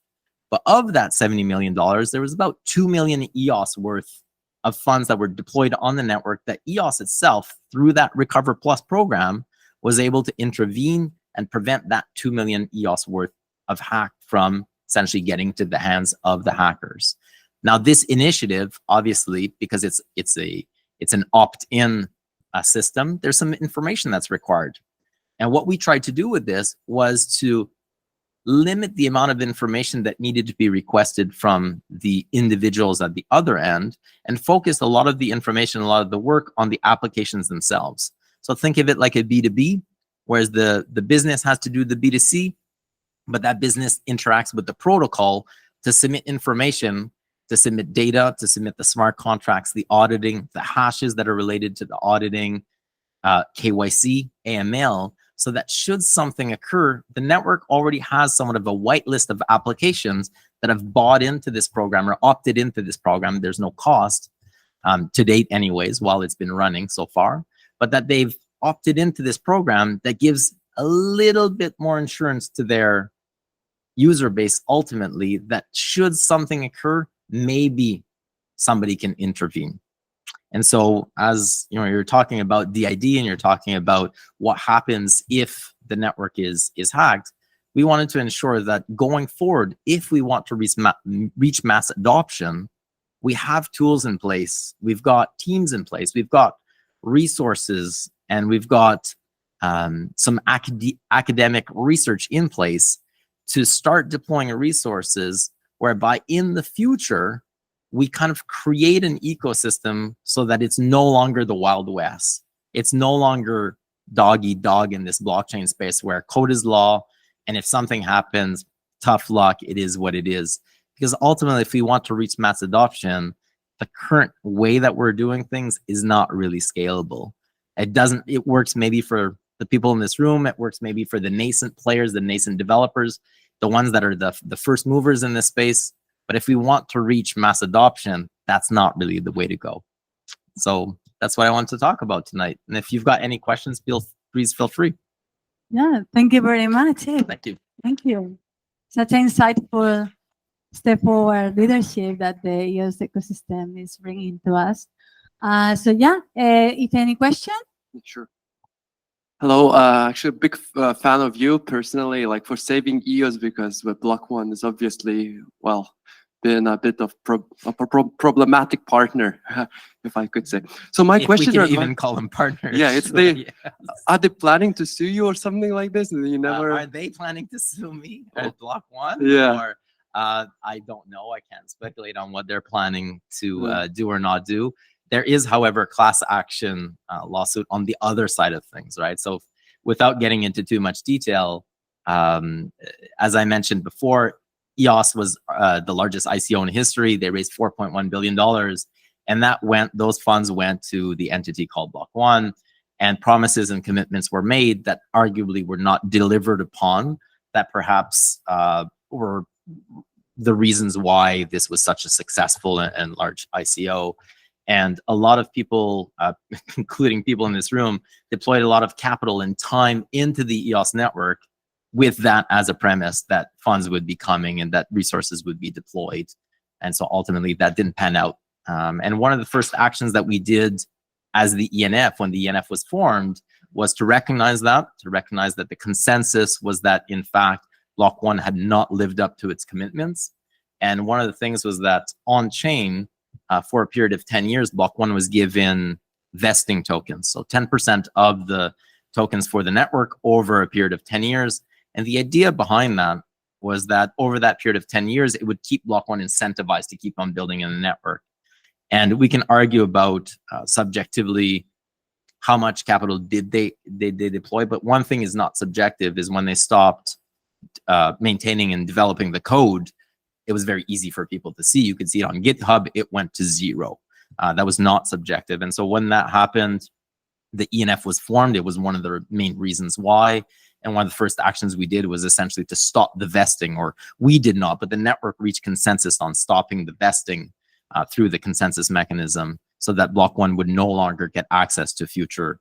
But of that $70 million, there was about 2 million EOS worth of funds that were deployed on the network that EOS itself, through that Recover Plus program, was able to intervene and prevent that 2 million EOS worth of hack from essentially getting to the hands of the hackers. Now, this initiative, obviously, because it's an opt-in system, there's some information that's required. And what we tried to do with this was to limit the amount of information that needed to be requested from the individuals at the other end, and focus a lot of the information, a lot of the work on the applications themselves. So think of it like a B2B, whereas the business has to do the B2C, but that business interacts with the protocol to submit information, to submit data, to submit the smart contracts, the auditing, the hashes that are related to the auditing, KYC, AML, so that should something occur, the network already has somewhat of a white list of applications that have bought into this program or opted into this program. There's no cost to date anyways, while it's been running so far, but that they've opted into this program that gives a little bit more insurance to their user base ultimately, that should something occur, maybe somebody can intervene. And so, as you know, you're talking about DID and you're talking about what happens if the network is hacked, we wanted to ensure that going forward, if we want to reach mass adoption, we have tools in place, we've got teams in place, we've got resources, and we've got some academic research in place to start deploying resources whereby in the future, we kind of create an ecosystem so that it's no longer the Wild West. It's no longer dog eat dog in this blockchain space where code is law, and if something happens, tough luck, it is what it is. Because ultimately, if we want to reach mass adoption, the current way that we're doing things is not really scalable. It works maybe for the people in this room, it works maybe for the nascent players, the nascent developers, the ones that are the first movers in this space. But if we want to reach mass adoption, that's not really the way to go. So that's what I want to talk about tonight. And if you've got any questions, please feel free. Yeah, thank you very much. Thank you. Thank you. Such an insightful step forward leadership that the EOS ecosystem is bringing to us. So yeah, if any question? Sure. Hello, actually a big fan of you personally, like for saving EOS, because with block one is obviously, well, been a bit of problematic partner, if I could say. So my If question, we can even call them partners. yeah, it's Yes. are they planning to sue you or something like this? You never. Are they planning to sue me at Block One? Yeah. Or I don't know. I can't speculate on what they're planning to do or not do. There is, however, a class action lawsuit on the other side of things, right? So without getting into too much detail, as I mentioned before, EOS was the largest ICO in history. They raised $4.1 billion. And those funds went to the entity called Block One. And promises and commitments were made that arguably were not delivered upon, that perhaps were the reasons why this was such a successful and large ICO. And a lot of people, including people in this room, deployed a lot of capital and time into the EOS network with that as a premise that funds would be coming and that resources would be deployed. And so ultimately that didn't pan out. And one of the first actions that we did as the ENF, when the ENF was formed, was to recognize that the consensus was that, in fact, Block One had not lived up to its commitments. And one of the things was that on-chain, for a period of 10 years, Block One was given vesting tokens. So 10% of the tokens for the network over a period of 10 years. And the idea behind that was that over that period of 10 years, it would keep Block One incentivized to keep on building in the network. And we can argue about subjectively how much capital did they deploy, but one thing is not subjective, is when they stopped maintaining and developing the code, it was very easy for people to see. You could see it on GitHub, it went to 0. That was not subjective. And so when that happened, the ENF was formed. It was one of the main reasons why. And one of the first actions we did was essentially to stop the vesting, or we did not, but the network reached consensus on stopping the vesting through the consensus mechanism, so that Block One would no longer get access to future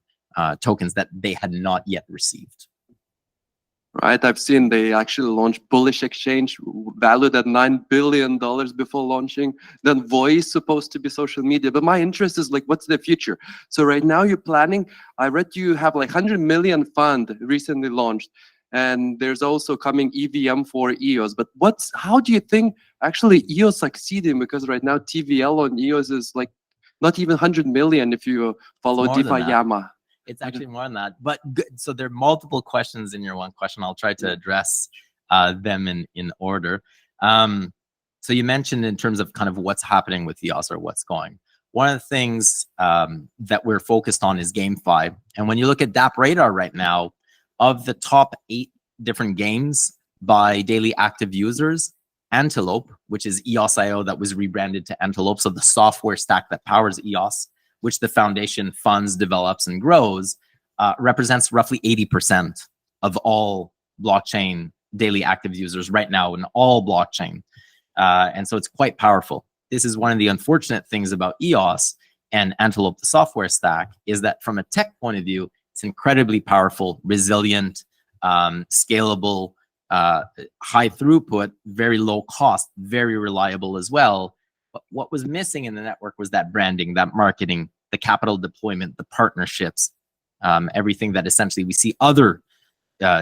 tokens that they had not yet received. Right, I've seen they actually launched Bullish Exchange, valued at $9 billion before launching. Then Voice, supposed to be social media. But my interest is like, what's the future? So right now you're planning, I read you have like 100 million fund recently launched. And there's also coming EVM for EOS. But how do you think actually EOS succeeding? Because right now TVL on EOS is like not even 100 million if you follow DeFi Yama. It's actually more than that. But good. So there are multiple questions in your one question. I'll try to address them in order. So you mentioned in terms of kind of what's happening with EOS or what's going. One of the things that we're focused on is GameFi. And when you look at DApp Radar right now, of the top 8 different games by daily active users, Antelope, which is EOS.io that was rebranded to Antelope, so the software stack that powers EOS, which the foundation funds, develops, and grows, represents roughly 80% of all blockchain daily active users right now in all blockchain. And so it's quite powerful. This is one of the unfortunate things about EOS and Antelope, the software stack, is that from a tech point of view, it's incredibly powerful, resilient, scalable, high throughput, very low cost, very reliable as well. But what was missing in the network was that branding, that marketing, the capital deployment, the partnerships, everything that essentially we see other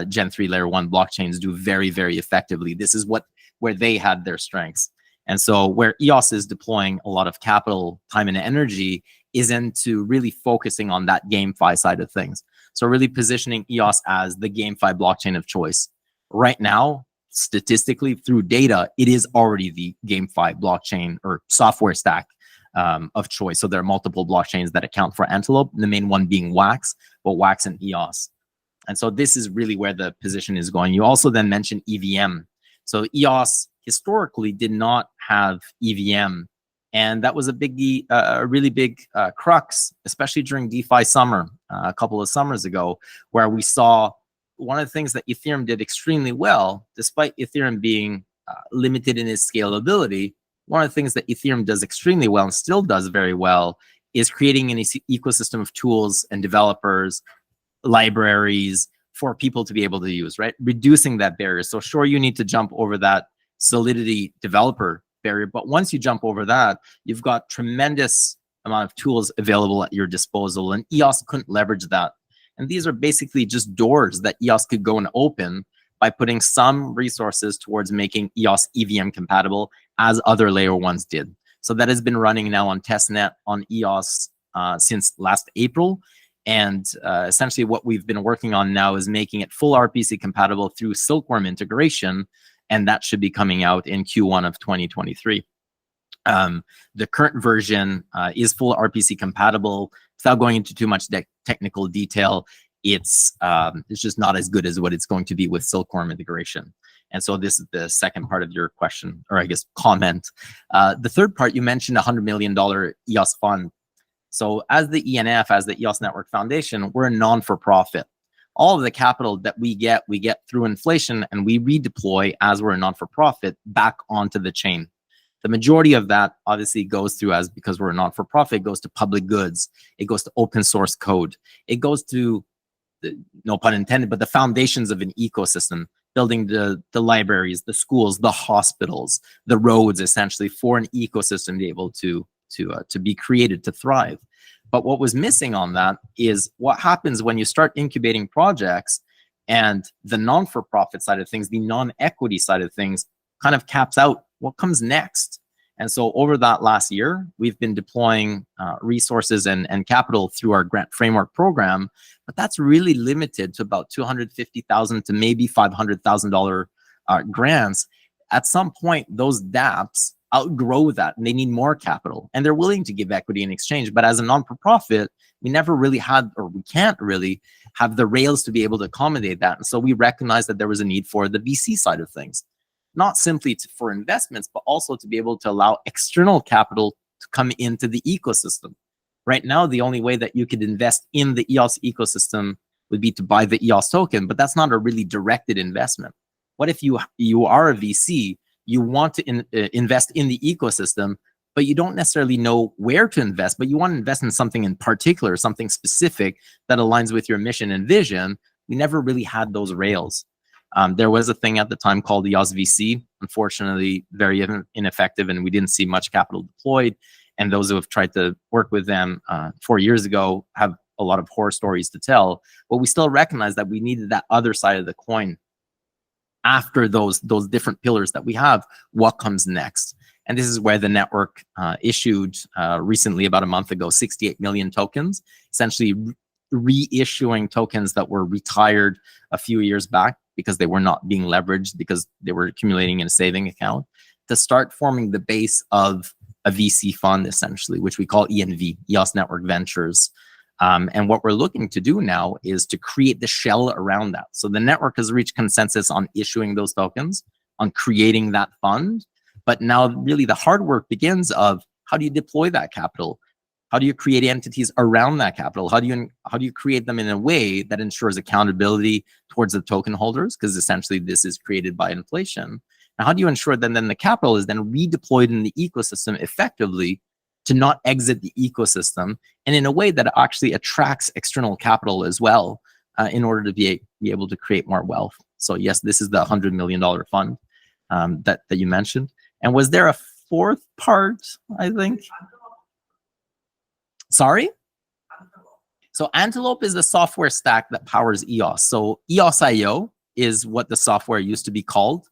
Gen 3 layer 1 blockchains do very, very effectively. This is where they had their strengths. And so where EOS is deploying a lot of capital, time, and energy is into really focusing on that GameFi side of things. So really positioning EOS as the GameFi blockchain of choice. Right now, statistically, through data, it is already the GameFi blockchain or software stack of choice. So there are multiple blockchains that account for Antelope, the main one being Wax, but Wax and EOS. And so this is really where the position is going. You also then mentioned EVM. So EOS historically did not have EVM. And that was a really big crux, especially during DeFi summer, a couple of summers ago, where we saw one of the things that Ethereum did extremely well, despite Ethereum being limited in its scalability. One of the things that Ethereum does extremely well and still does very well is creating an ecosystem of tools and developers, libraries for people to be able to use, right? Reducing that barrier. So sure, you need to jump over that Solidity developer barrier, but once you jump over that, you've got tremendous amount of tools available at your disposal, and EOS couldn't leverage that. And these are basically just doors that EOS could go and open by putting some resources towards making EOS EVM compatible as other layer ones did. So that has been running now on testnet on EOS since last April. And essentially what we've been working on now is making it full RPC compatible through Silkworm integration. And that should be coming out in Q1 of 2023. The current version is full RPC compatible. Without going into too much technical detail, it's just not as good as what it's going to be with Silkworm integration. And so this is the second part of your question, or I guess comment. The third part, you mentioned $100 million EOS fund. So as the ENF, as the EOS Network Foundation, we're a non-for-profit. All of the capital that we get through inflation, and we redeploy as we're a non-for-profit back onto the chain. The majority of that obviously goes through, as because we're a non-for-profit, it goes to public goods. It goes to open source code. It goes to, no pun intended, but the foundations of an ecosystem, building the libraries, the schools, the hospitals, the roads, essentially for an ecosystem to be able to be created, to thrive. But what was missing on that is what happens when you start incubating projects and the non-for-profit side of things, the non-equity side of things kind of caps out what comes next. And so over that last year, we've been deploying resources and capital through our grant framework program, but that's really limited to about $250,000 to maybe $500,000 grants. At some point, those DApps outgrow that and they need more capital, and they're willing to give equity in exchange. But as a non-for-profit, we never really had, or we can't really have the rails to be able to accommodate that. And so we recognized that there was a need for the VC side of things, not simply for investments, but also to be able to allow external capital to come into the ecosystem. Right now, the only way that you could invest in the EOS ecosystem would be to buy the EOS token, but that's not a really directed investment. What if you are a VC, you want to invest in the ecosystem, but you don't necessarily know where to invest, but you want to invest in something in particular, something specific that aligns with your mission and vision? We never really had those rails. There was a thing at the time called EOS VC, unfortunately very ineffective, and we didn't see much capital deployed. And those who have tried to work with them 4 years ago have a lot of horror stories to tell. But we still recognize that we needed that other side of the coin. After those different pillars that we have, what comes next? And this is where the network issued recently, about a month ago, 68 million tokens, essentially reissuing tokens that were retired a few years back because they were not being leveraged, because they were accumulating in a saving account, to start forming the base of a VC fund, essentially, which we call ENV, EOS Network Ventures. And what we're looking to do now is to create the shell around that. So the network has reached consensus on issuing those tokens, on creating that fund. But now really the hard work begins of, how do you deploy that capital? How do you create entities around that capital? How do you create them in a way that ensures accountability towards the token holders? Because essentially this is created by inflation. Now, how do you ensure that then the capital is then redeployed in the ecosystem effectively to not exit the ecosystem, and in a way that actually attracts external capital as well, in order to be able to create more wealth? So yes, this is the $100 million fund that you mentioned. And was there a fourth part, I think? Sorry? So Antelope is the software stack that powers EOS. So EOS.io is what the software used to be called.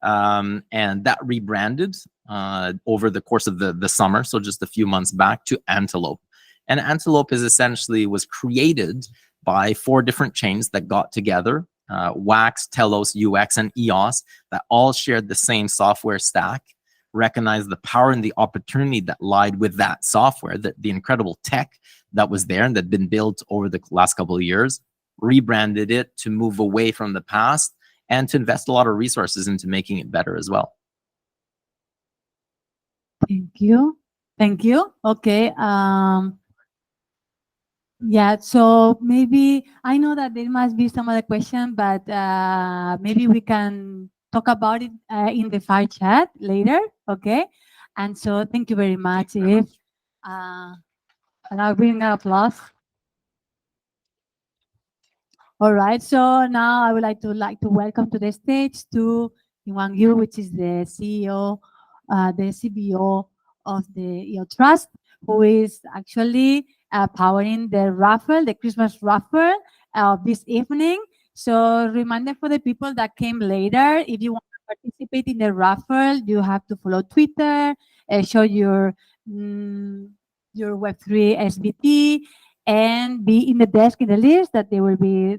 And that rebranded over the course of the summer, so just a few months back, to Antelope. And Antelope was created by 4 different chains that got together, Wax, Telos, UX, and EOS, that all shared the same software stack, recognized the power and the opportunity that lied with that software, the incredible tech that was there and that had been built over the last couple of years, rebranded it to move away from the past and to invest a lot of resources into making it better as well. Thank you. Thank you. Okay. Yeah, so maybe, I know that there must be some other question, but maybe we can talk about it in the fire chat later, okay? And so thank you very much, Yves. And I'll bring an applause. All right, so now I would like to welcome to the stage to WanKyu, which is the CEO, the CBO of the IoTrust, who is actually powering the raffle, the Christmas raffle this evening. So reminder for the people that came later, if you want participate in the raffle, you have to follow Twitter, show your Web3 SBT, and be in the desk in the list that they will be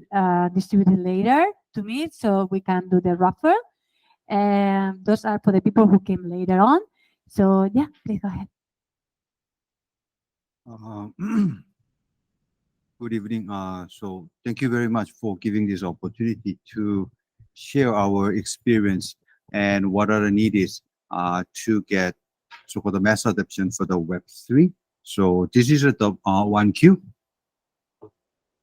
distributed later to me, so we can do the raffle. And those are for the people who came later on. So yeah, please go ahead. Good evening. So thank you very much for giving this opportunity to share our experience and what are the needs to get so-called the mass adoption for the Web3. So this is the WanKyu.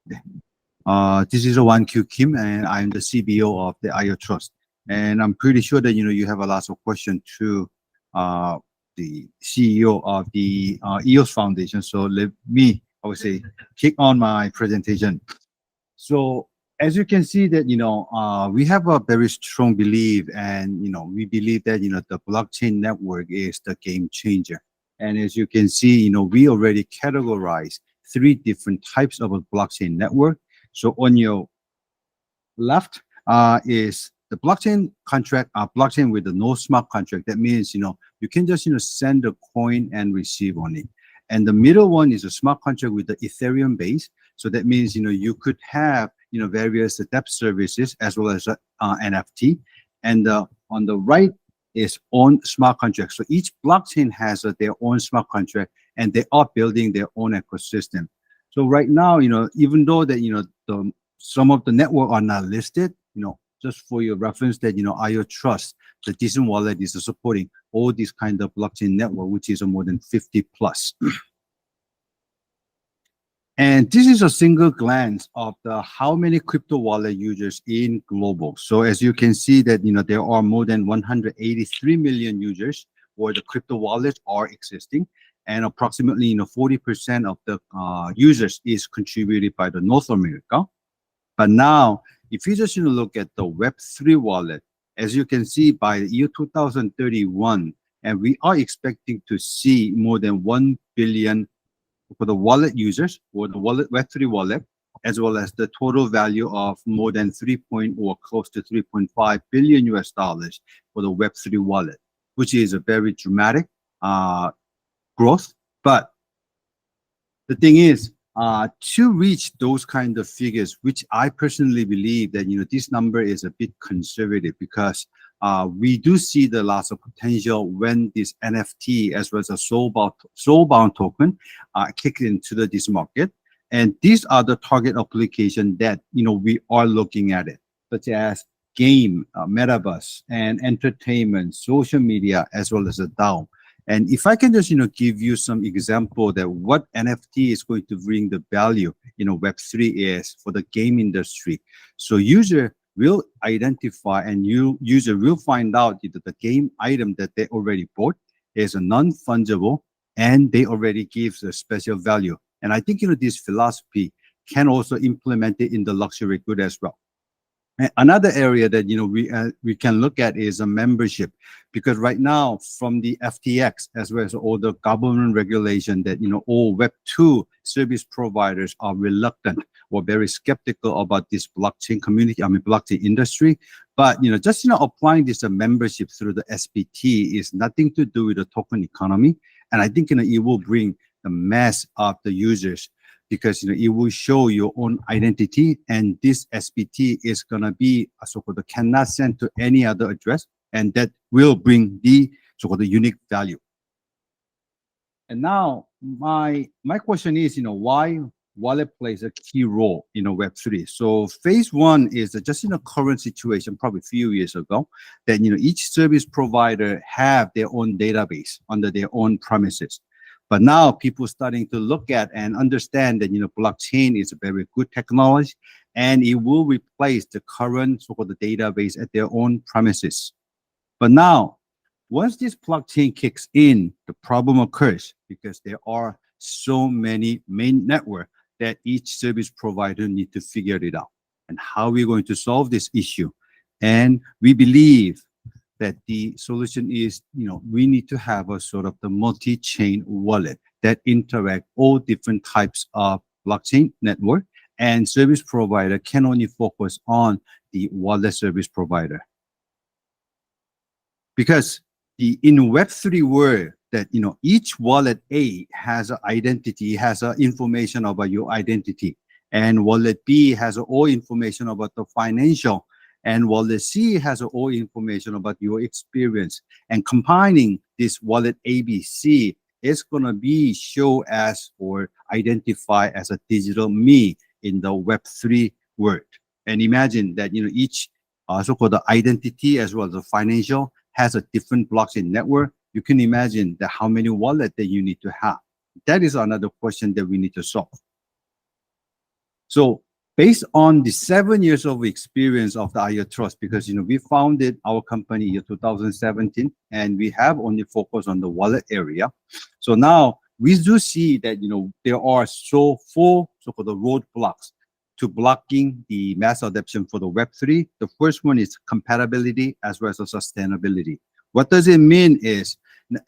This is a WanKyu Kim, and I'm the CBO of the IoTrust. And I'm pretty sure that you have a lot of questions to the CEO of the EOS Foundation. So let me, I would say, kick on my presentation. So as you can see that we have a very strong belief, and we believe that the blockchain network is the game changer. And as you can see, we already categorize 3 different types of a blockchain network. So on your left is the blockchain contract, blockchain with the no smart contract. That means you can just send a coin and receive on it. And the middle one is a smart contract with the Ethereum base. So that means you could have various debt services as well as NFT. And on the right is own smart contract. So each blockchain has their own smart contract, and they are building their own ecosystem. So right now, even though that some of the network are not listed, just for your reference, that IoTrust, the decent wallet, is supporting all these kind of blockchain network, which is more than 50 plus. And this is a single glance of the how many crypto wallet users in global. So as you can see that there are more than 183 million users where the crypto wallets are existing, and approximately 40% of the users is contributed by the North America. But now, if you just look at the Web3 wallet, as you can see by the year 2031, and we are expecting to see more than 1 billion for the wallet users or the wallet Web3 wallet, as well as the total value of more than or close to 3.5 billion US dollars for the Web3 wallet, which is a very dramatic growth. But the thing is, to reach those kind of figures, which I personally believe that this number is a bit conservative, because we do see the lots of potential when this NFT as well as a soulbound token kick into this market. And these are the target application that we are looking at it, such as game, metaverse, and entertainment, social media, as well as a DAO. And if I can just give you some example that what NFT is going to bring the value Web3 is for the game industry. So user will identify, and user will find out that the game item that they already bought is a non-fungible, and they already gives a special value. And I think this philosophy can also implement it in the luxury good as well. And another area that we can look at is a membership, because right now from the FTX as well as all the government regulation that all Web2 service providers are reluctant or very skeptical about this blockchain community, blockchain industry. But just applying this membership through the SBT is nothing to do with the token economy, and I think it will bring the mass of the users, because it will show your own identity, and this SBT is gonna be a so-called cannot send to any other address, and that will bring the so-called unique value. And now my question is, why wallet plays a key role in Web3. So phase 1 is just in a current situation, probably a few years ago, that each service provider have their own database under their own premises. But now people starting to look at and understand that blockchain is a very good technology, and it will replace the current so-called database at their own premises. But now, once this blockchain kicks in, the problem occurs because there are so many main network that each service provider need to figure it out. And how are we going to solve this issue? And we believe that the solution is, we need to have a sort of the multi-chain wallet that interact all different types of blockchain network, and service provider can only focus on the wallet service provider. because in Web3 world, that each wallet A has an identity, has information about your identity, and wallet B has all information about the financial, and wallet C has all information about your experience. And combining this wallet A, B, C is gonna be show as or identify as a digital me in the Web3 world. And imagine that each so-called identity as well as the financial has a different blockchain network. You can imagine that how many wallets that you need to have. That is another question that we need to solve. So based on the 7 years of experience of the IoTrust, because we founded our company in 2017, and we have only focused on the wallet area. So now we do see that there are four so-called roadblocks to blocking the mass adoption for the Web3. The first one is compatibility as well as sustainability. What does it mean is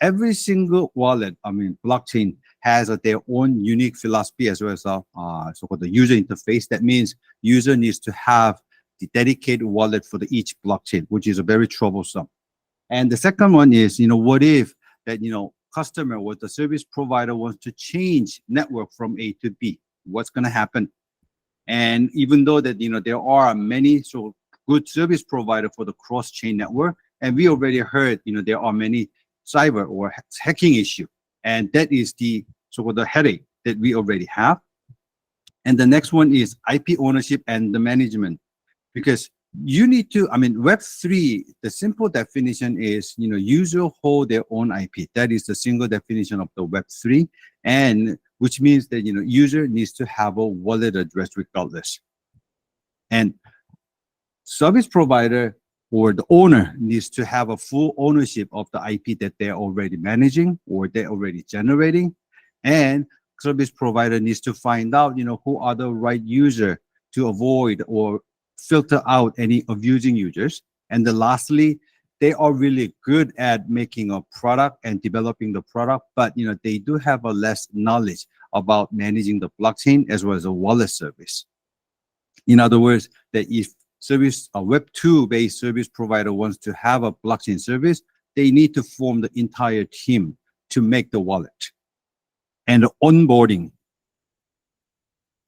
every single wallet, blockchain, has their own unique philosophy as well as so-called the user interface. That means user needs to have the dedicated wallet for each blockchain, which is very troublesome. And the second one is, what if that customer or the service provider wants to change network from A to B? What's going to happen? And even though that there are many good service provider for the cross-chain network, and we already heard there are many cyber or hacking issue, and that is the so-called headache that we already have. And the next one is IP ownership and the management, because you need to, Web3, the simple definition is, user hold their own IP. That is the single definition of the Web3, and which means that, user needs to have a wallet address regardless. And service provider or the owner needs to have a full ownership of the IP that they're already managing or they're already generating. And service provider needs to find out, who are the right user to avoid or filter out any abusing users. And then lastly, they are really good at making a product and developing the product, but they do have a less knowledge about managing the blockchain as well as a wallet service. In other words, that if a Web2 based service provider wants to have a blockchain service, they need to form the entire team to make the wallet. And the onboarding,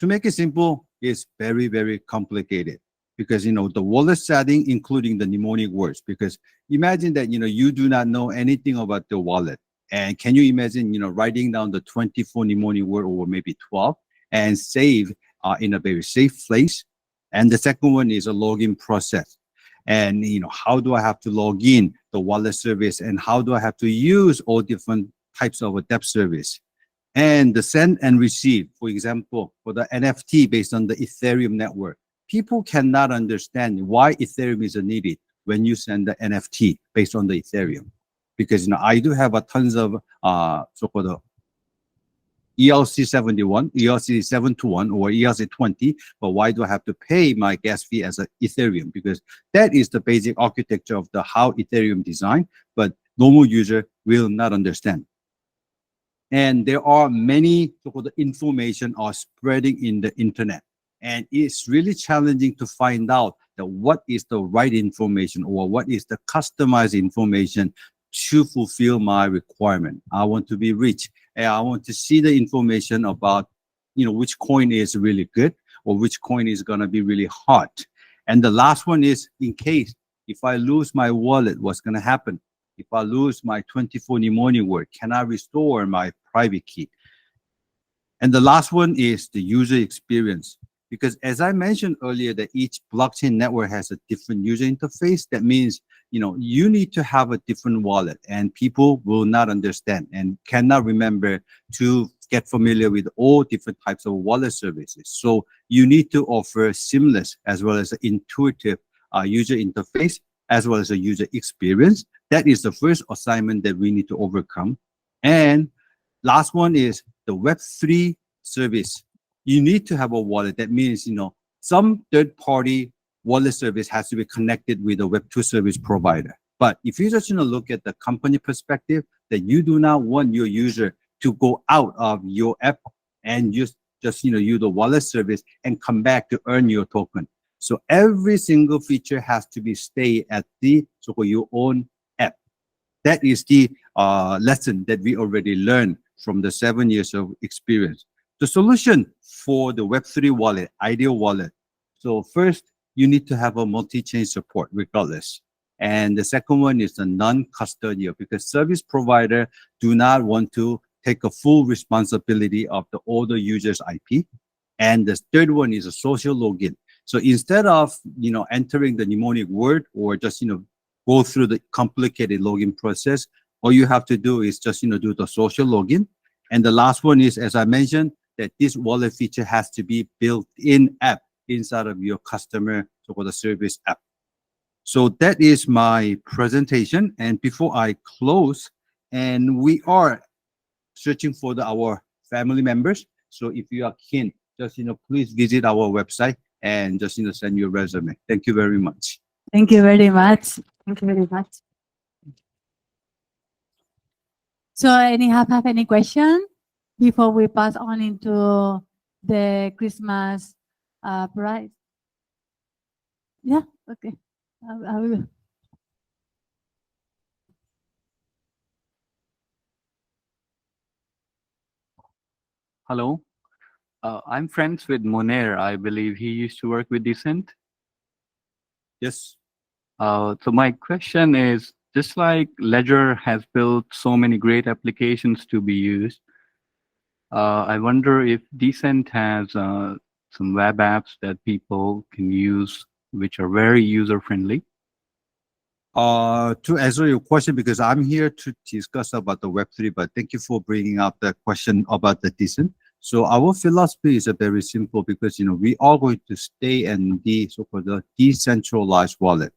to make it simple, is very, very complicated, because the wallet setting, including the mnemonic words, because imagine that you do not know anything about the wallet, and can you imagine writing down the 24 mnemonic word or maybe 12 and save in a very safe place. And the second one is a login process, and how do I have to log in the wallet service, and how do I have to use all different types of a depth service. And the send and receive, for example, for the NFT based on the Ethereum network, people cannot understand why Ethereum is needed when you send the NFT based on the Ethereum. Because I do have a tons of so-called ELC 71, ELC 721, or ELC 20, but why do I have to pay my gas fee as an Ethereum? Because that is the basic architecture of the how Ethereum designed, but normal user will not understand. And there are many so-called information are spreading in the internet. And it's really challenging to find out that what is the right information or what is the customized information to fulfill my requirement. I want to be rich, and I want to see the information about, which coin is really good or which coin is going to be really hot. And the last one is, in case if I lose my wallet, what's going to happen? If I lose my 24 mnemonic word, can I restore my private key? And the last one is the user experience. Because as I mentioned earlier, that each blockchain network has a different user interface. That means, you need to have a different wallet, and people will not understand and cannot remember to get familiar with all different types of wallet services. So you need to offer seamless as well as intuitive user interface as well as a user experience. That is the first assignment that we need to overcome. And last one is the Web3 service. You need to have a wallet. That means, some third-party wallet service has to be connected with a Web2 service provider. But if you just look at the company perspective, that you do not want your user to go out of your app and just use the wallet service and come back to earn your token. So every single feature has to be stay at the so-called your own app. that is the lesson that we already learned from the 7 years of experience. The solution for the Web3 wallet, ideal wallet. So first, you need to have a multi-chain support regardless. And the second one is the non-custodial, because service provider do not want to take a full responsibility of all the user's IP. And the third one is a social login. So instead of, entering the mnemonic word or just, go through the complicated login process, all you have to do is just, do the social login. And the last one is, as I mentioned, that this wallet feature has to be built in app inside of your customer so-called service app. So that is my presentation. And before I close, and we are searching for our family members. So if you are keen, just, please visit our website and just, send your resume. Thank you very much. Thank you very much. Thank you very much. So have any question before we pass on into the Christmas prize? Yeah, okay. I will. Hello. I'm friends with Moner. I believe he used to work with Decent. Yes. So my question is, just like Ledger has built so many great applications to be used, I wonder if Decent has some web apps that people can use, which are very user-friendly. To answer your question, because I'm here to discuss about the Web3, but thank you for bringing up the question about the Decent. So our philosophy is very simple, because we are going to stay in the so-called decentralized wallet,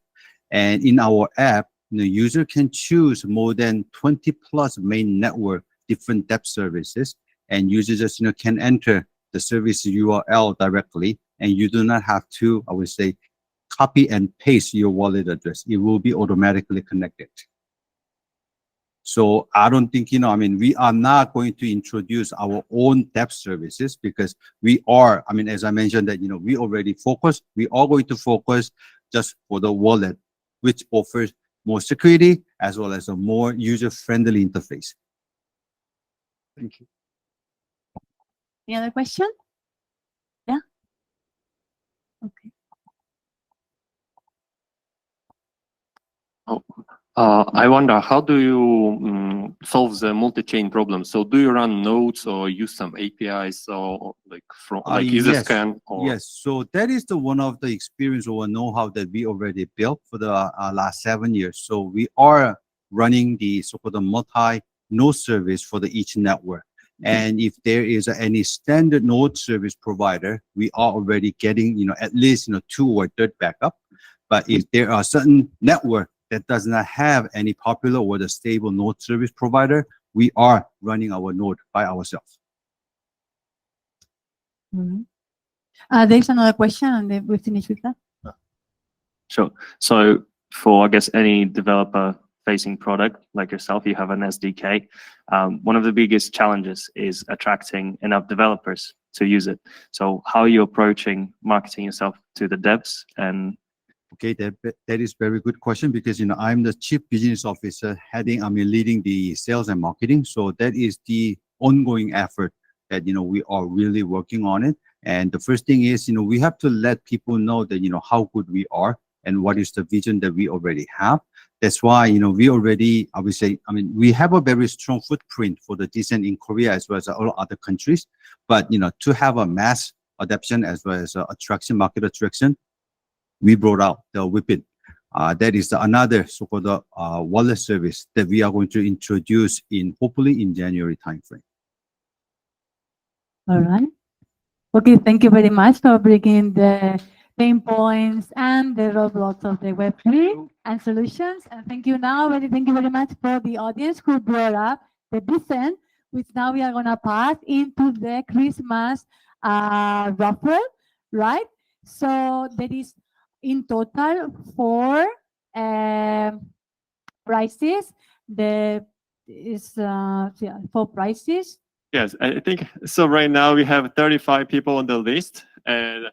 and in our app, the user can choose more than 20 plus main network different depth services, and users just can enter the service URL directly, and you do not have to, I would say, copy and paste your wallet address. It will be automatically connected. So I don't think, we are not going to introduce our own depth services, because we are, as I mentioned that, we already focus, we are going to focus just for the wallet, which offers more security as well as a more user-friendly interface. Thank you. Any other question? Yeah? Okay. I wonder, how do you solve the multi-chain problem? So do you run nodes or use some APIs or Yes. EtherScan? Or... Yes, so that is the one of the experience or know-how that we already built for the last 7 years. So we are running the so-called multi-node service for each network. And if there is any standard node service provider, we are already getting, at least, 2 or 3 backup. But if there are certain network that does not have any popular or the stable node service provider, we are running our node by ourselves. There's another question, and then we finish with that. Sure. So for, I guess, any developer-facing product like yourself, you have an SDK. One of the biggest challenges is attracting enough developers to use it. So how are you approaching marketing yourself to the devs? And okay, that is very good question, because I'm the chief business officer leading the sales and marketing. So that is the ongoing effort that we are really working on it. And the first thing is we have to let people know that how good we are and what is the vision that we already have. That's why we already, I would say, we have a very strong footprint for the Decent in Korea as well as all other countries. But to have a mass adoption as well as market attraction, we brought out the Whippet. That is another so-called wallet service that we are going to introduce hopefully in January timeframe. All right. Okay, thank you very much for bringing the pain points and the roadblocks of the Web3 and solutions. And thank you very much for the audience who brought up the Decent, which now we are going to pass into the Christmas raffle, right? So there is in total 4 prizes. There is 4 prizes. Yes, I think so. Right now we have 35 people on the list, and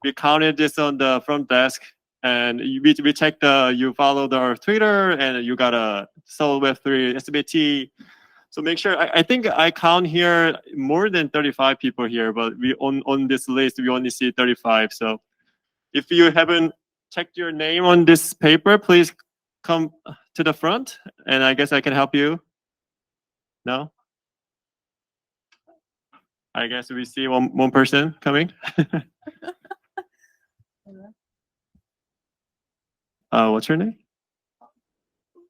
we counted this on the front desk, And we checked you followed our Twitter and you got a SeoulWeb3 SBT. So make sure, I think I count here more than 35 people here, but we on this list, we only see 35. So if you haven't checked your name on this paper, please come to the front and I guess I can help you. No? I guess we see one person coming. What's your name?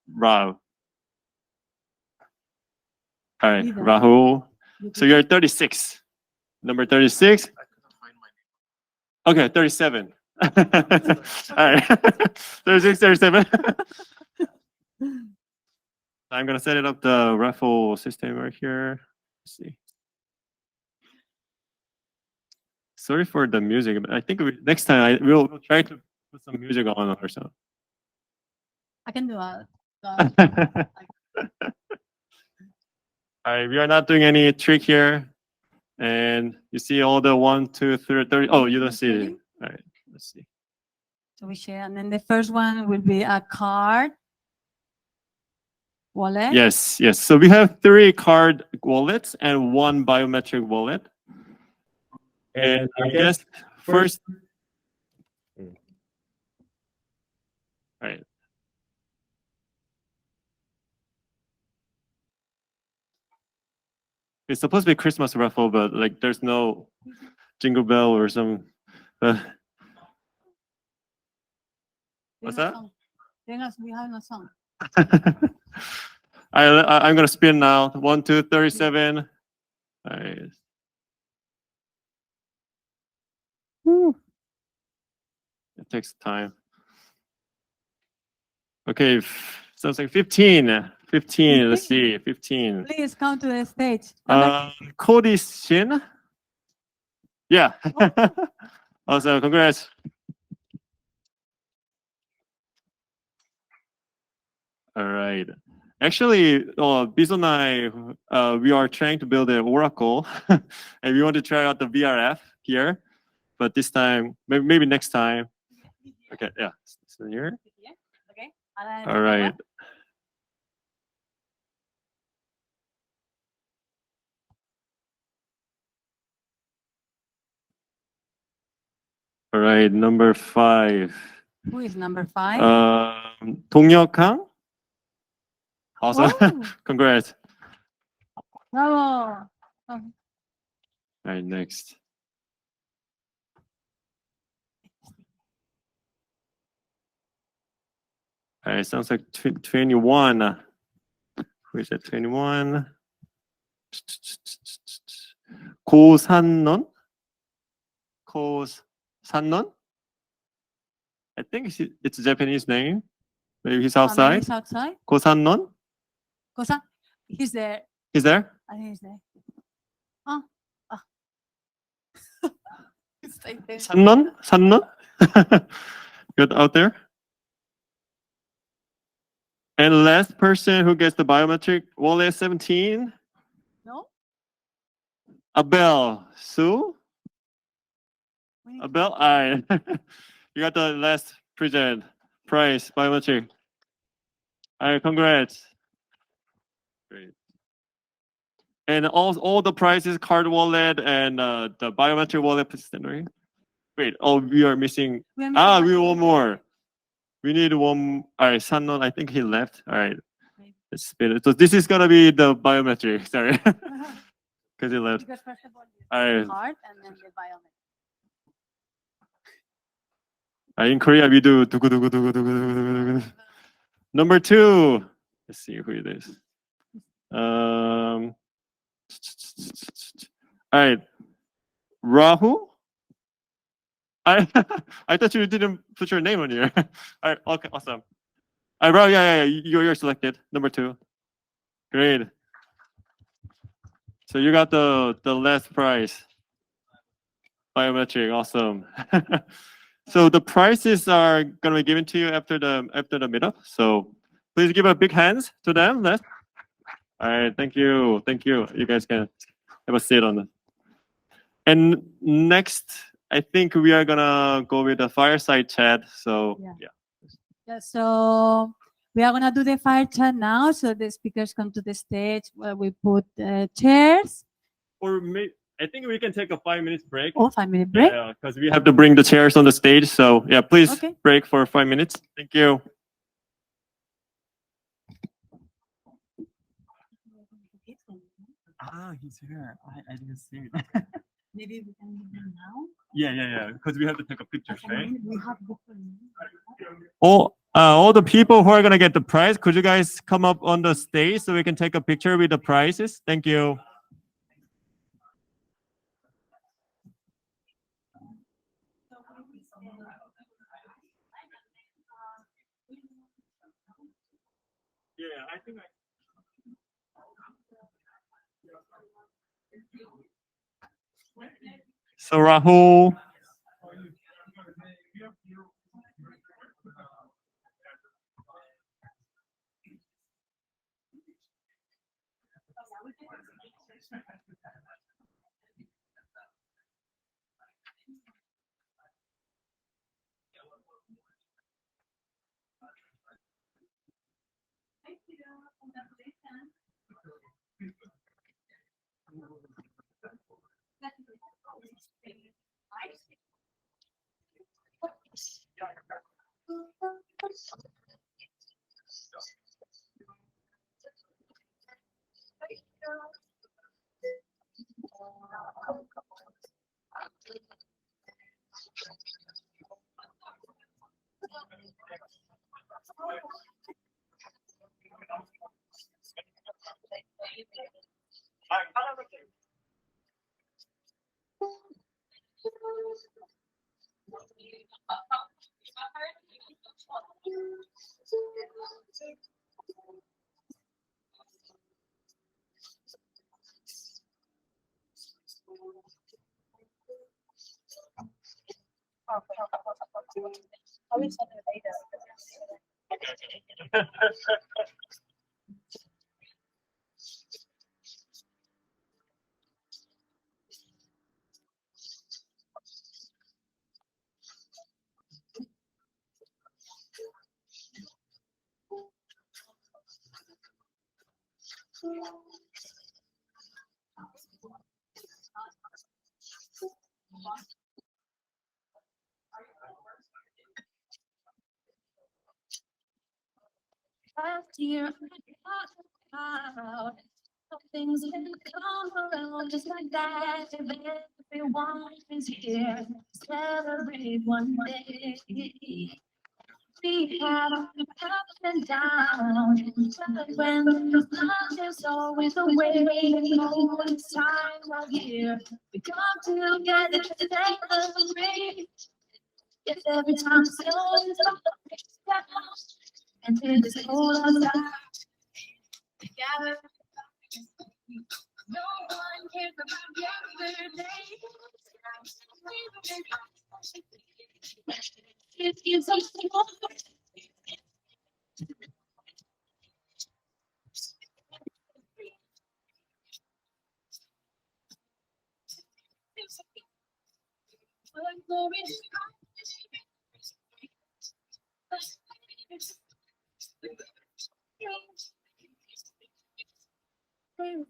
Rao. All right, Rahul. So you're 36. Number 36. Okay, 37. All right, 36, 37. I'm gonna set it up the raffle system right here. Let's see. Sorry for the music, but I think next time we'll try to put some music on or something. I can do it. All right, we are not doing any trick here. And you see all the 1, 2, 3, 30. Oh, you don't see it. All right, let's see. So we share, and then the first one will be a card wallet. Yes, yes. So we have 3 card wallets and 1 biometric wallet. And I guess first. All right. It's supposed to be Christmas raffle, but like there's no jingle bell or some. What's that? We have no song. I'm gonna spin now. 1, 2, 37. All right. Woo. It takes time. Okay, sounds like 15. 15. Let's see, 15. Please come to the stage. Cody Shin. Yeah. Awesome. Congrats. All right. Actually, Bizo and I, we are trying to build an Oracle, and we want to try out the VRF here, but this time, maybe next time. Okay. Yeah. So here. Okay. All right. All right, number 5. Who is number 5? Kang. Awesome. Oh. Congrats. Bravo. All right, next. All right, sounds like 21. Who is that? 21. 고산넌? Sannon? I think it's a Japanese name. Maybe he's outside. He's outside. Kosannon? Kosan? He's there. He's there? I think he's there. He's right there. Sannon? Sannon? Good out there. And last person who gets the biometric wallet 17. No? Abel. Sue? Abel? All right. You got the last present prize, biometric. All right, congrats. Great. And all the prizes, card wallet and the biometric wallet, please stand right. Wait, oh, we are missing. We need one more. We need one. All right, Sannon, I think he left. All right. Let's spin it. So this is gonna be the biometric. Sorry, because he left. Because first of all, All right. card and then the biometric. In Korea, we do dugu, dugu, dugu, dugu, dugu, dugu, dugu. Number 2. Let's see who it is. All right, Rahul. I thought you didn't put your name on here. All right, okay, awesome. All right, Rahul, yeah, you're selected. Number 2. Great. So you got the last prize. Biometric, awesome. So the prizes are gonna be given to you after the meetup. So please give a big hands to them. All right, thank you. You guys can have a seat on it. And next, I think we are gonna go with the fireside chat. So yeah. Yeah, so we are gonna do the fire chat now. So the speakers come to the stage where we put chairs. Or I think we can take a 5 minutes break. Oh, 5 minute break. Yeah, because we have to bring the chairs on the stage. So yeah, please Okay. break for 5 minutes. Thank you. Ah, he's here. I didn't see it. Maybe we can do them now. Yeah. Because we have to take a picture, right? We have All the people who are gonna get the prize, could you guys come up on the stage so we can take a picture with the prizes? Thank you. Yeah, I think So Rahul. Last year, things didn't come around just like that. Everyone is here to celebrate one day. We have ups and downs, but when the love is always the way, it's time of year. We come together to celebrate. Yes, every time someone is down, and in this whole outside together. No one cares about yesterday. It is so small.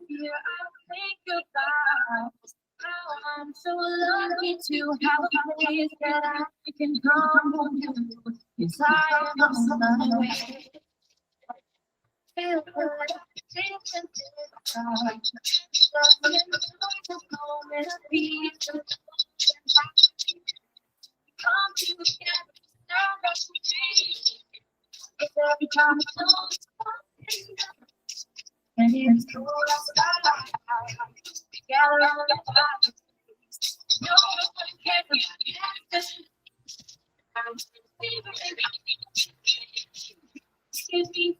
Here I think about how I'm so lucky to have a place that I can come home to. Yes, I am on my way. Feel good, feel good. But in the moment of peace, come together, now rush me. It's every time I know and it's cool outside. Together on the fire. No one cares about this. I'm excuse me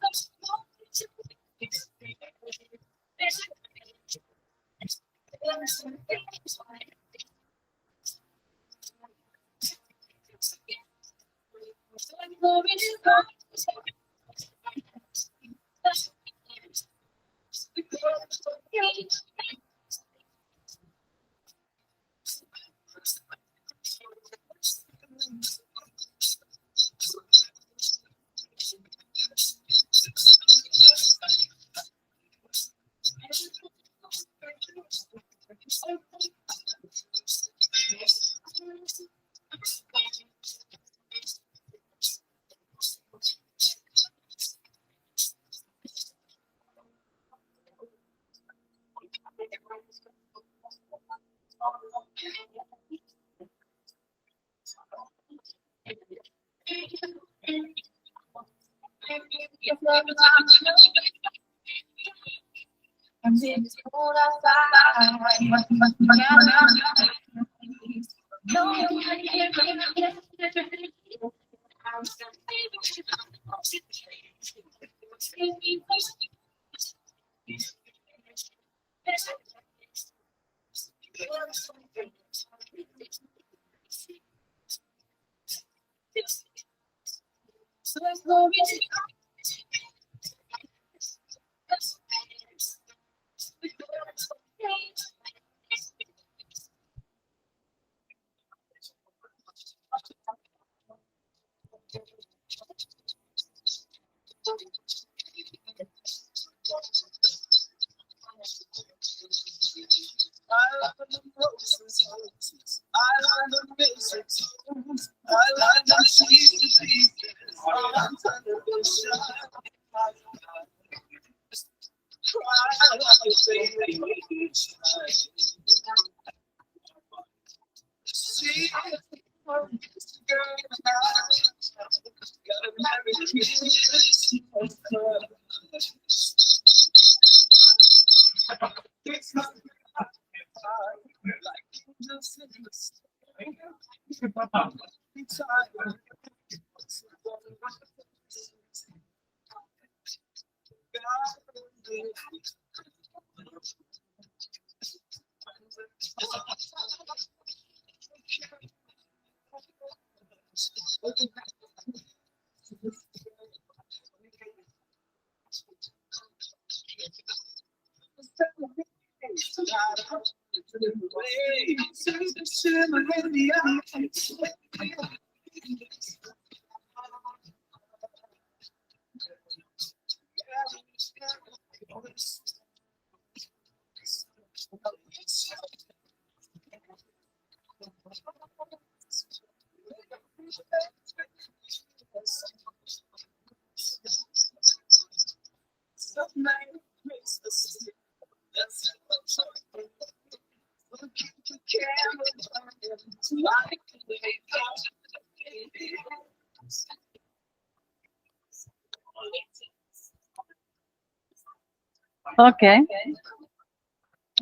Okay.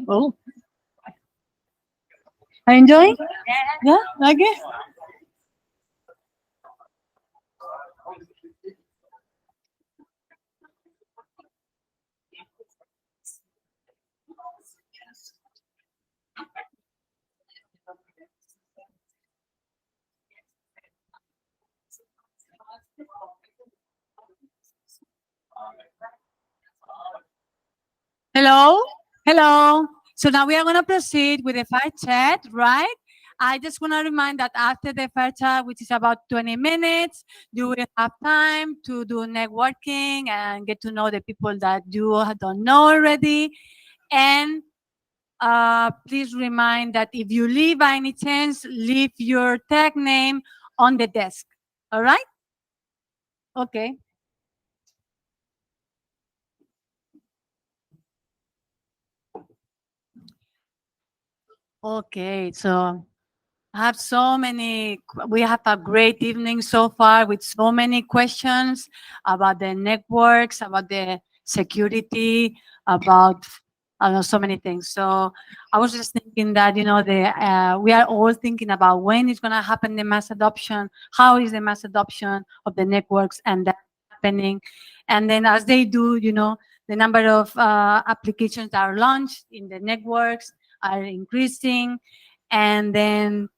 Oh, are you enjoying? Yeah, like it? Hello? Hello. So now we are going to proceed with the fire chat, right? I just want to remind that after the fire chat, which is about 20 minutes, you will have time to do networking and get to know the people that you don't know already. And please remind that if you leave by any chance, leave your tag name on the desk. All right? Okay. Okay, so I have so many, we have a great evening so far with so many questions about the networks, about the security, about I don't know, so many things. So I was just thinking that, you know, we are all thinking about when is going to happen the mass adoption, how is the mass adoption of the networks and that happening. And then as they do, you know, the number of applications that are launched in the networks are increasing. And then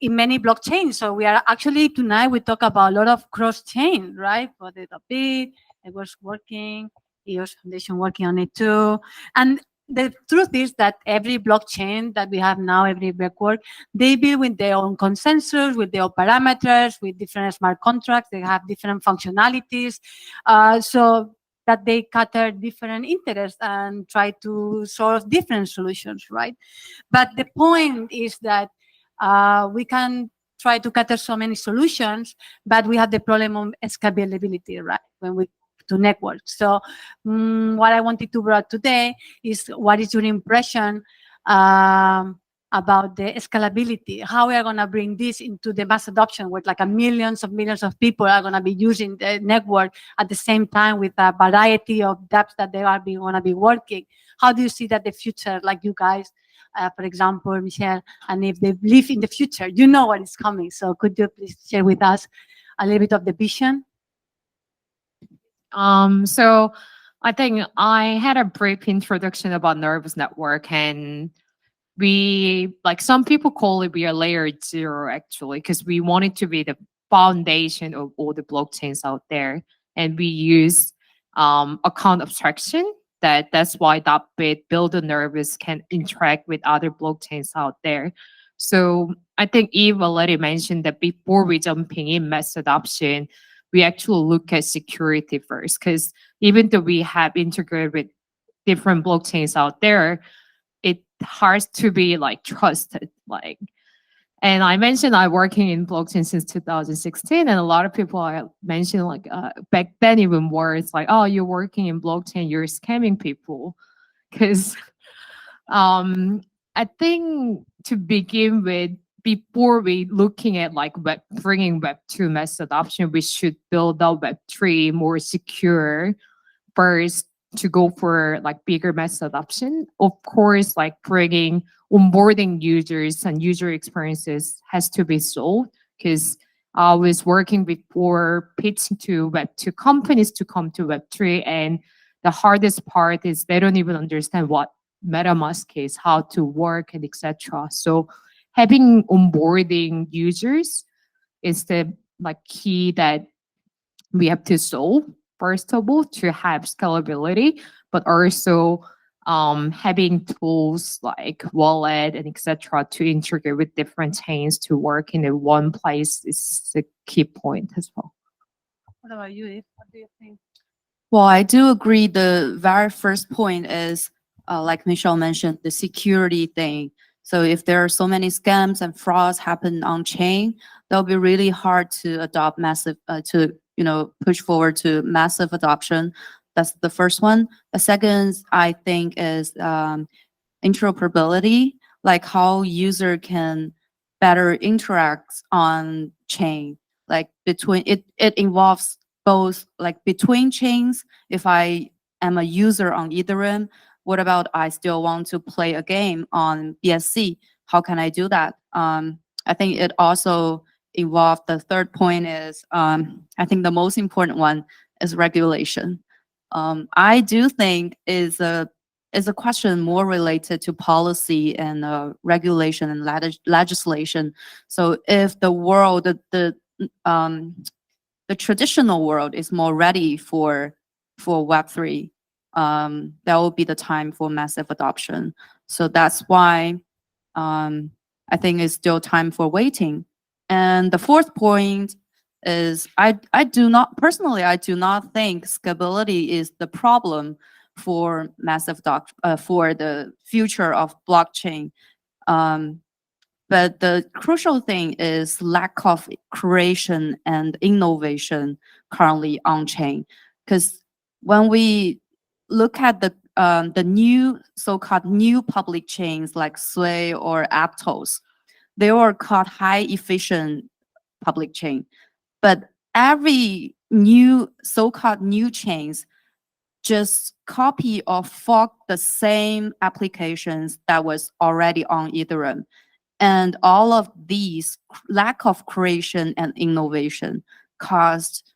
in many blockchains. So we are actually tonight we talk about a lot of cross chain, right? For the bit, it was working, EOS Foundation working on it too. And the truth is that every blockchain that we have now, every network, they build with their own consensus, with their own parameters, with different smart contracts. They have different functionalities, so that they cater different interests and try to solve different solutions, right? But the point is that we can try to cater so many solutions, but we have the problem of scalability, right? When we to networks. So what I wanted to bring today is what is your impression about the scalability, how we are going to bring this into the mass adoption where like millions of people are going to be using the network at the same time with a variety of dApps that they are going to be working. How do you see that the future, like you guys, for example, Michelle, and if they live in the future, you know what is coming. So could you please share with us a little bit of the vision? So I think I had a brief introduction about Nervos Network, and we, like some people call it, we are layer 0 actually, because we want it to be the foundation of all the blockchains out there. And we use account abstraction. That's why that bit Build a Nervos can interact with other blockchains out there. So I think Eve already mentioned that before we jumping in mass adoption, we actually look at security first, because even though we have integrated with different blockchains out there, it has to be like trusted. Like, and I mentioned I'm working in blockchain since 2016, and a lot of people are mentioning like back then even words like, "Oh, you're working in blockchain, you're scamming people," because I think to begin with, before we looking at like bringing Web2 mass adoption, we should build out Web3 more secure first to go for like bigger mass adoption. Of course, like bringing onboarding users and user experiences has to be solved, because I was working before pitching to Web2 companies to come to Web3, and the hardest part is they don't even understand what MetaMask is, how to work, and etc. So having onboarding users is the like key that we have to solve, first of all, to have scalability, but also having tools like wallet and etc. to integrate with different chains to work in one place is the key point as well. What about you, Eve? What do you think? Well, I do agree. The very first point is, like Michelle mentioned, the security thing. So if there are so many scams and frauds happen on chain, that'll be really hard to adopt massive, push forward to massive adoption. That's the first one. The second, I think, is interoperability, like how user can better interact on chain. Like between it involves both like between chains. If I am a user on Ethereum, what about I still want to play a game on BSC? How can I do that? I think it also involved, the third point is, I think the most important one is regulation. I do think is a question more related to policy and regulation and legislation. So if the world, the traditional world is more ready for Web3, that will be the time for massive adoption. So that's why I think it's still time for waiting. And the fourth point is I do not think scalability is the problem for massive for the future of blockchain. But the crucial thing is lack of creation and innovation currently on chain. Because when we look at the new so-called new public chains like Sway or Aptos, they were called high efficient public chain. But every new so-called new chains just copy or fork the same applications that was already on Ethereum. And all of these lack of creation and innovation caused,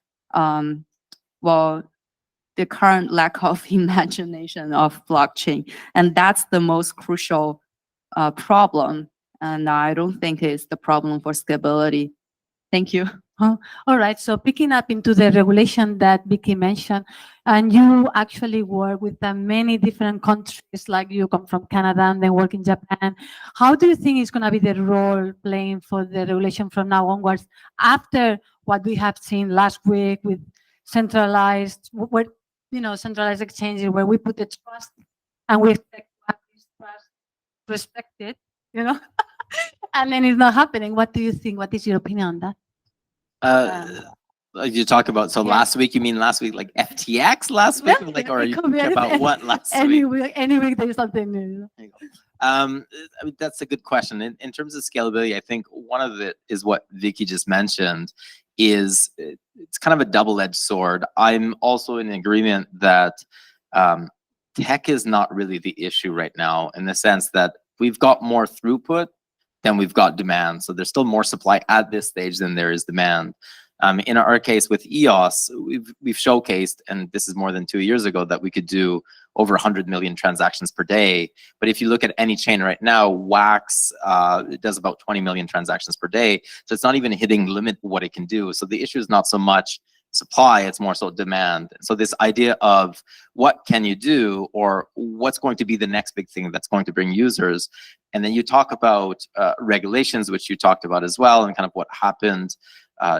the current lack of imagination of blockchain. And that's the most crucial problem. And I don't think it's the problem for scalability. Thank you. All right. So picking up into the regulation that Vicky mentioned, and you actually work with many different countries, like you come from Canada and then work in Japan. How do you think is going to be the role playing for the regulation from now onwards, after what we have seen last week with centralized, centralized exchanges where we put the trust and we expect to have this trust respected, and then it's not happening. What do you think? What is your opinion on that? You talk about, last week, you mean last week, like FTX last week? Yeah, like, or are you it could be talking about what last any week? week, any week there's something new. I mean, that's a good question. In terms of scalability, I think one of it is what Vicky just mentioned, is it's kind of a double-edged sword. I'm also in agreement that tech is not really the issue right now, in the sense that we've got more throughput than we've got demand. So there's still more supply at this stage than there is demand. In our case with EOS, we've showcased, and this is more than 2 years ago, that we could do over 100 million transactions per day. But if you look at any chain right now, Wax it does about 20 million transactions per day. So it's not even hitting limit what it can do. So the issue is not so much supply, it's more so demand. So this idea of what can you do, or what's going to be the next big thing that's going to bring users. And then you talk about regulations, which you talked about as well, and kind of what happened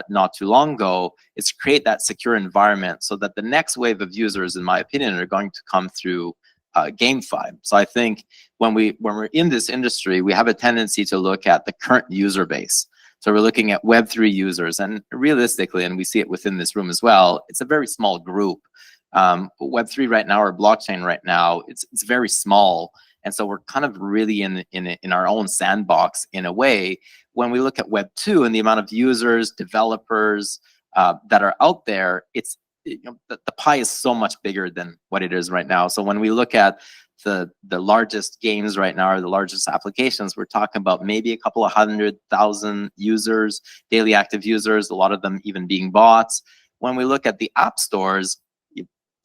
not too long ago, is create that secure environment so that the next wave of users, in my opinion, are going to come through GameFi. So I think when we're in this industry, we have a tendency to look at the current user base. So we're looking at Web3 users, and realistically, and we see it within this room as well, it's a very small group. Web3 right now, or blockchain right now, it's very small. And so we're kind of really in our own sandbox in a way. When we look at Web 2 and the amount of users, developers that are out there, it's the pie is so much bigger than what it is right now. So when we look at the largest games right now, or the largest applications, we're talking about maybe a couple of 100,000 users, daily active users, a lot of them even being bots. When we look at the app stores,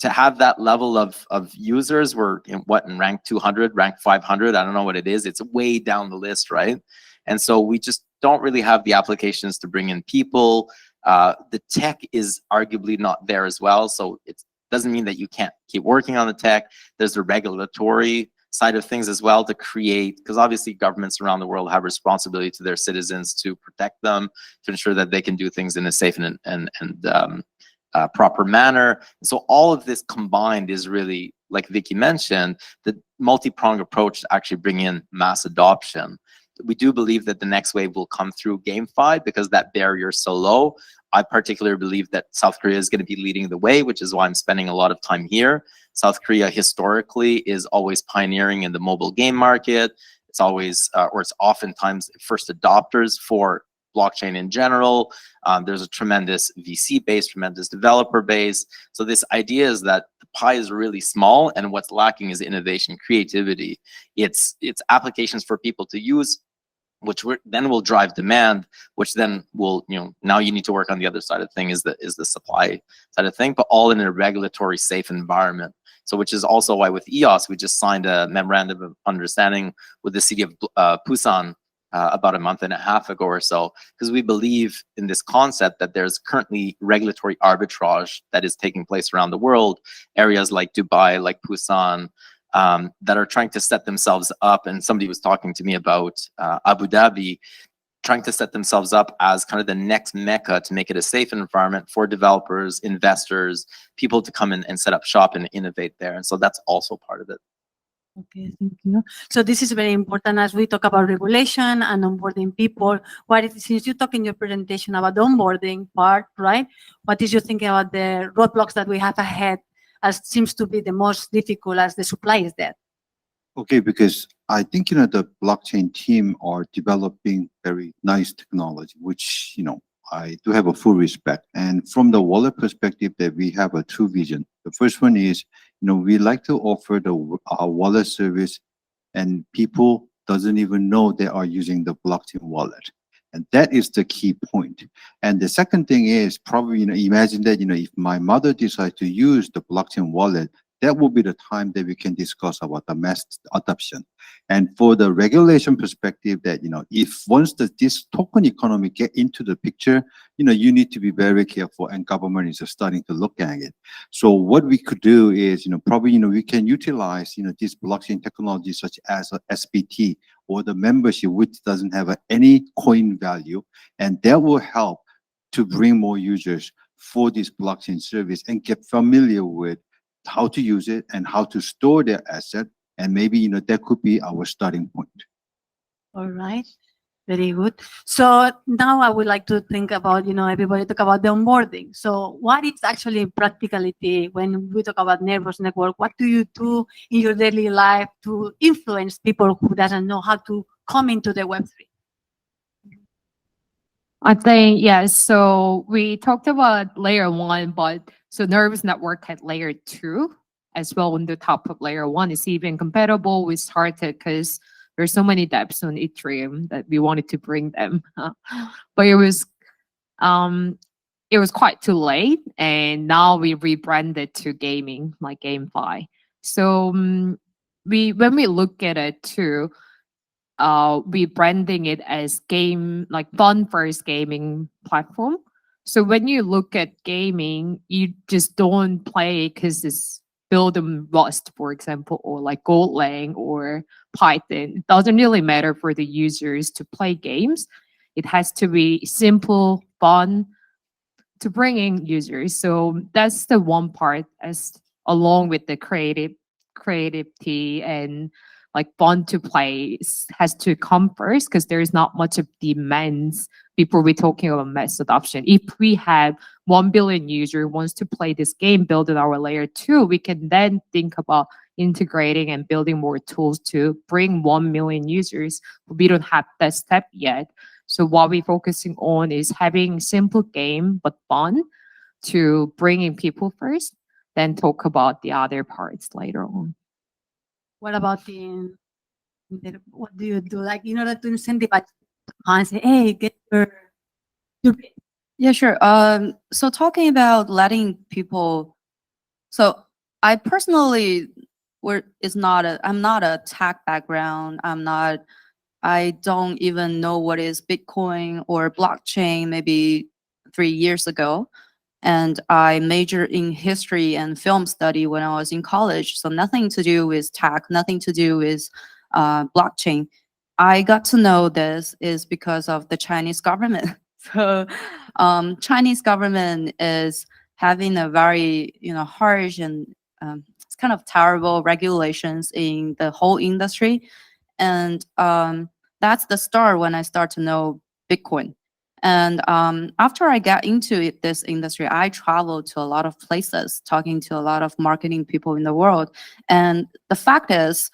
to have that level of users, we're in rank 200, rank 500, I don't know what it is. It's way down the list, right? And so we just don't really have the applications to bring in people. The tech is arguably not there as well. So it doesn't mean that you can't keep working on the tech. There's the regulatory side of things as well to create, because obviously governments around the world have responsibility to their citizens to protect them, to ensure that they can do things in a safe and proper manner. So all of this combined is really, like Vicky mentioned, the multi-pronged approach to actually bring in mass adoption. We do believe that the next wave will come through GameFi because that barrier is so low. I particularly believe that South Korea is going to be leading the way, which is why I'm spending a lot of time here. South Korea historically is always pioneering in the mobile game market. It's always, or it's oftentimes first adopters for blockchain in general. There's a tremendous VC base, tremendous developer base. So this idea is that the pie is really small, and what's lacking is innovation, creativity. It's applications for people to use, which then will drive demand, which then will, now you need to work on the other side of the thing, is the supply side of thing, but all in a regulatory safe environment. So which is also why with EOS, we just signed a memorandum of understanding with the city of Busan about a month and a half ago or so, because we believe in this concept that there's currently regulatory arbitrage that is taking place around the world, areas like Dubai, like Busan, that are trying to set themselves up. And somebody was talking to me about Abu Dhabi, trying to set themselves up as kind of the next mecca to make it a safe environment for developers, investors, people to come in and set up shop and innovate there. And so that's also part of it. Okay, thank you. So this is very important as we talk about regulation and onboarding people. Since you talk in your presentation about the onboarding part, right? What is your thinking about the roadblocks that we have ahead, as seems to be the most difficult as the supply is there? Okay, because I think, the blockchain team are developing very nice technology, which, I do have a full respect. And from the wallet perspective, that we have a two vision. The first one is, we like to offer our wallet service, and people doesn't even know they are using the blockchain wallet. And that is the key point. And the second thing is probably, imagine that, if my mother decides to use the blockchain wallet, that will be the time that we can discuss about the mass adoption. And for the regulation perspective, that, if once this token economy get into the picture, you need to be very careful, and government is starting to look at it. So what we could do is, probably, we can utilize, this blockchain technology such as a SBT or the membership, which doesn't have any coin value, and that will help to bring more users for this blockchain service and get familiar with how to use it and how to store their asset. And maybe, that could be our starting point. All right. Very good. So now I would like to think about, everybody talk about the onboarding. So what is actually practicality when we talk about Nervos Network? What do you do in your daily life to influence people who doesn't know how to come into the Web3? I think, yes. So we talked about layer 1, but so Nervous Network had layer 2 as well on the top of layer 1. It's even compatible with Started because there's so many dApps on Ethereum that we wanted to bring them. But it was quite too late, and now we rebranded to gaming, like GameFi. So when we look at it too, we branding it as game, like fun first gaming platform. So when you look at gaming, you just don't play because it's built on Rust, for example, or like Golang or Python. It doesn't really matter for the users to play games. It has to be simple, fun to bring in users. So that's the one part, as along with the creativity and like fun to play has to come first, because there's not much of demands before we're talking about mass adoption. If we have 1 billion user wants to play this game built on our layer 2, we can then think about integrating and building more tools to bring 1 million users. We don't have that step yet. So what we're focusing on is having simple game but fun to bring in people first, then talk about the other parts later on. What about what do you do, like, in order to incentivize and say, hey, get your Yeah, sure. So talking about letting people, so I personally I'm not a tech background. I don't even know what is Bitcoin or blockchain maybe 3 years ago. And I majored in history and film study when I was in college. So nothing to do with tech, nothing to do with blockchain. I got to know this is because of the Chinese government. So Chinese government is having a very harsh and it's kind of terrible regulations in the whole industry. And that's the start when I start to know Bitcoin. And after I got into this industry, I traveled to a lot of places, talking to a lot of marketing people in the world. And the fact is,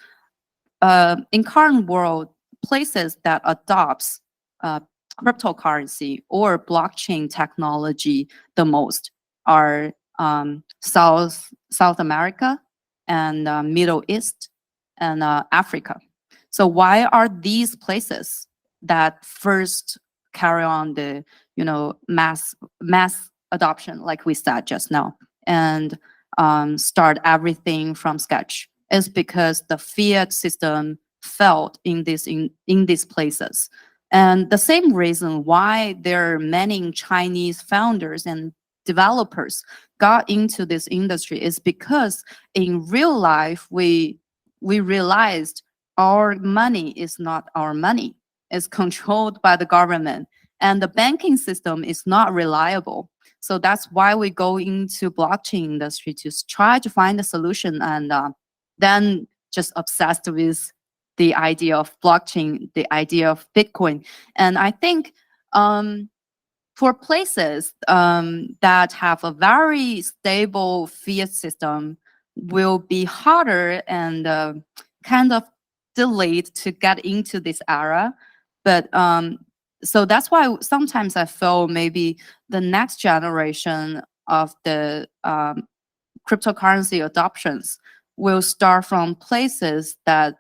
in current world, places that adopts cryptocurrency or blockchain technology the most are South America and Middle East and Africa. So why are these places that first carry on the mass adoption, like we said just now, and start everything from scratch? Is because the fiat system failed in these places. And the same reason why there are many Chinese founders and developers got into this industry is because in real life we realized our money is not our money. It's controlled by the government, and the banking system is not reliable. So that's why we go into blockchain industry to try to find a solution, and then just obsessed with the idea of blockchain, the idea of Bitcoin. And I think for places that have a very stable fiat system will be harder and kind of delayed to get into this era. But so that's why sometimes I feel maybe the next generation of the cryptocurrency adoptions will start from places that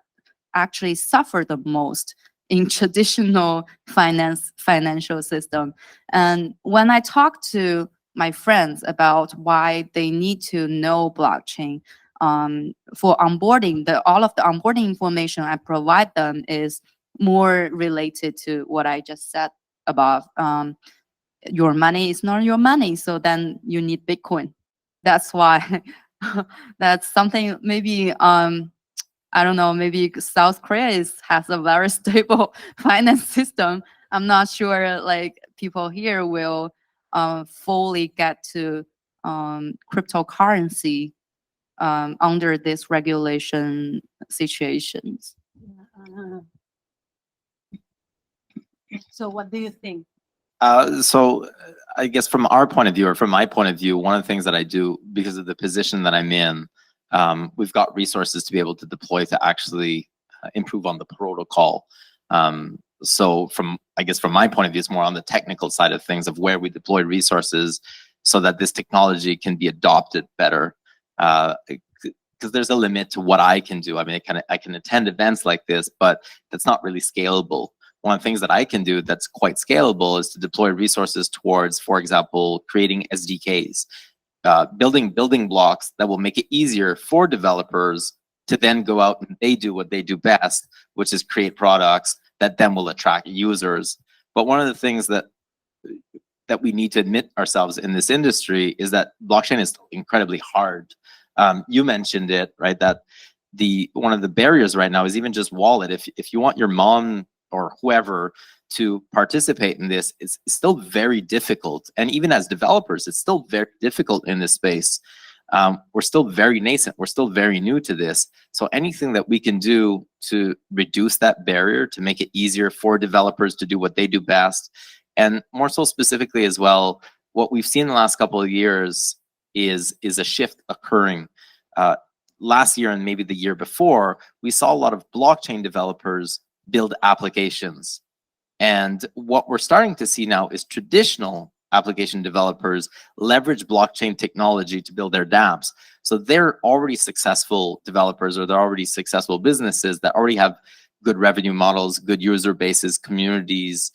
actually suffer the most in traditional financial system. And when I talk to my friends about why they need to know blockchain for onboarding, all of the onboarding information I provide them is more related to what I just said about your money is not your money, so then you need Bitcoin. That's why that's something maybe I don't know, maybe South Korea has a very stable finance system. I'm not sure like people here will fully get to cryptocurrency under this regulation situations. So what do you think? So I guess from our point of view, or from my point of view, one of the things that I do because of the position that I'm in, we've got resources to be able to deploy to actually improve on the protocol. So I guess from my point of view, it's more on the technical side of things of where we deploy resources so that this technology can be adopted better. Because there's a limit to what I can do. I mean, I can attend events like this, but that's not really scalable. One of the things that I can do that's quite scalable is to deploy resources towards, for example, creating SDKs, building blocks that will make it easier for developers to then go out and they do what they do best, which is create products that then will attract users. But one of the things that we need to admit ourselves in this industry is that blockchain is incredibly hard. You mentioned it, right? That one of the barriers right now is even just wallet. If you want your mom or whoever to participate in this, it's still very difficult. And even as developers, it's still very difficult in this space. We're still very nascent. We're still very new to this. So anything that we can do to reduce that barrier, to make it easier for developers to do what they do best, and more so specifically as well, what we've seen in the last couple of years is a shift occurring. Last year and maybe the year before, we saw a lot of blockchain developers build applications. And what we're starting to see now is traditional application developers leverage blockchain technology to build their dApps. So they're already successful developers, or they're already successful businesses that already have good revenue models, good user bases, communities,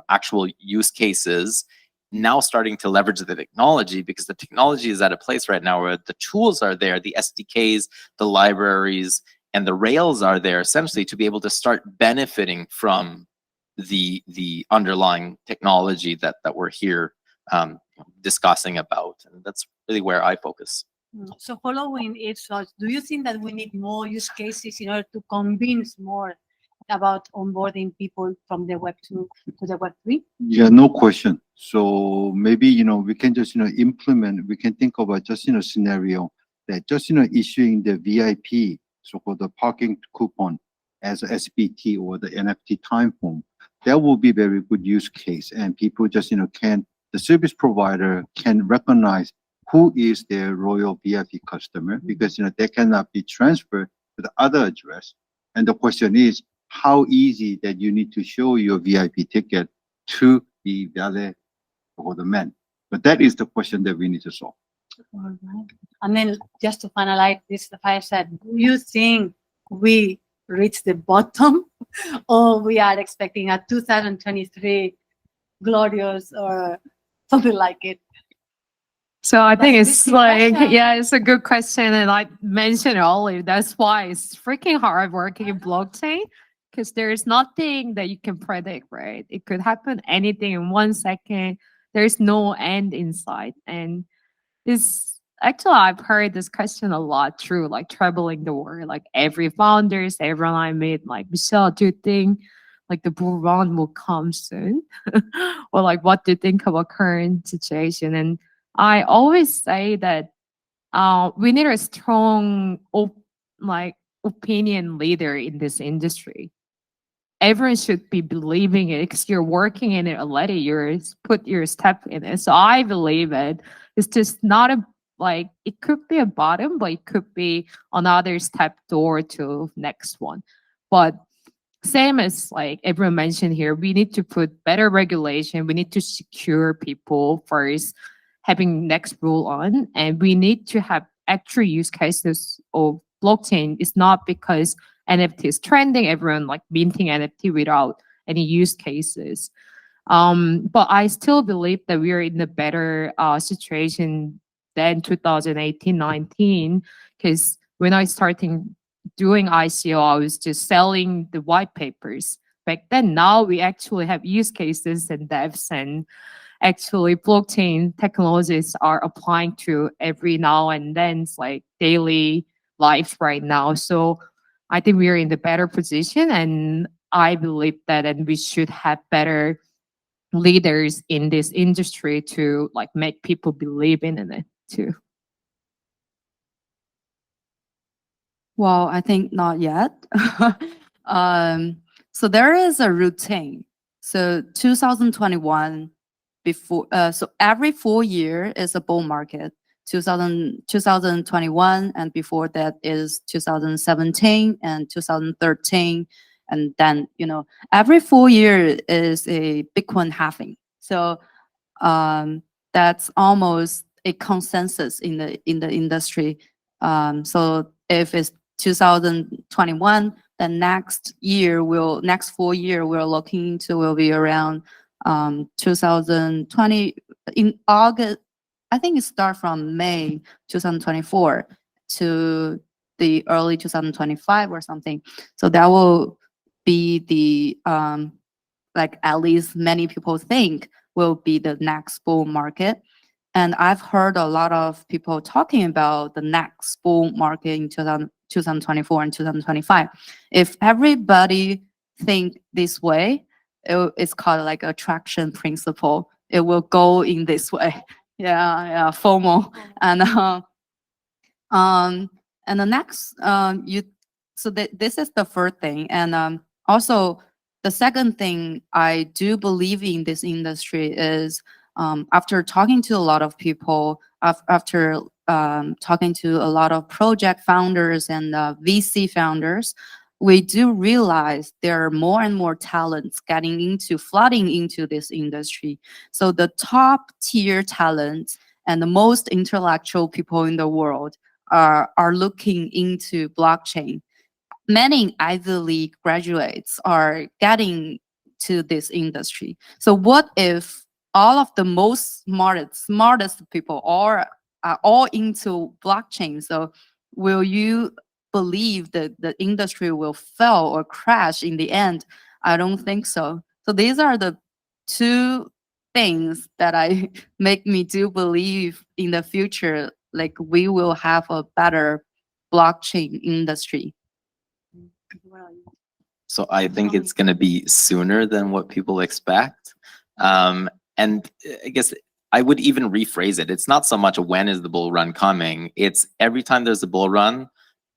actual use cases, now starting to leverage the technology, because the technology is at a place right now where the tools are there, the SDKs, the libraries, and the rails are there essentially to be able to start benefiting from the underlying technology that we're here discussing about. And that's really where I focus. So following it, so do you think that we need more use cases in order to convince more about onboarding people from the Web 2 to the Web 3? Yeah, no question. So maybe, we can just, implement, we can think about just, scenario that just, issuing the VIP, so-called the parking coupon as a SBT or the NFT time form. That will be very good use case. And people just, the service provider can recognize who is their royal VIP customer, because, they cannot be transferred to the other address. And the question is, how easy that you need to show your VIP ticket to the valet or the man. But that is the question that we need to solve. All right. And then just to finalize this, the Fireside, do you think we reached the bottom, or we are expecting a 2023 glorious or something like it? So I think it's like, question. yeah, it's a good question. And I mentioned earlier, that's why it's freaking hard working in blockchain, because there's nothing that you can predict, right? It could happen anything in 1 second. There's no end in sight. And it's actually, I've heard this question a lot through like traveling the world, like every founders, everyone I meet, like, Michelle, do you think like the bull run will come soon? Or like, what do you think about current situation? And I always say that we need a strong opinion leader in this industry. Everyone should be believing it, because you're working in it already. You're put your step in it. So I believe it. It's just not it could be a bottom, but it could be another step door to next one. But same as like everyone mentioned here, we need to put better regulation. We need to secure people first, having next rule on, and we need to have actual use cases of blockchain. It's not because NFT is trending, everyone like minting NFT without any use cases. But I still believe that we are in a better situation than 2018-19, because when I started doing ICO, I was just selling the white papers. Back then, now we actually have use cases and devs, and actually blockchain technologies are applying to every now and then. It's like daily life right now. So I think we are in the better position, and I believe that, and we should have better leaders in this industry to like make people believe in it too. Well, I think not yet. So there is a routine. So 2021 before, so every 4 year is a bull market. 2021 and before that is 2017 and 2013, and then every 4 year is a Bitcoin halving. So that's almost a consensus in the industry. So if it's 2021, then next 4 year we're looking into will be around 2020 in August. I think it starts from May 2024 to the early 2025 or something. So that will be the like at least many people think will be the next bull market. And I've heard a lot of people talking about the next bull market in 2024 and 2025. If everybody think this way, it's called like attraction principle. It will go in this way. Yeah, FOMO. And the next this is the first thing. And also the second thing I do believe in this industry is after talking to a lot of people, after talking to a lot of project founders and VC founders, we do realize there are more and more talents flooding into this industry. So the top tier talents and the most intellectual people in the world are looking into blockchain. Many Ivy League graduates are getting to this industry. So what if all of the most smartest people are all into blockchain? So will you believe that the industry will fail or crash in the end? I don't think so. So these are the two things that make me do believe in the future, like we will have a better blockchain industry. So I think it's going to be sooner than what people expect. And I guess I would even rephrase it. It's not so much when is the bull run coming. It's every time there's a bull run,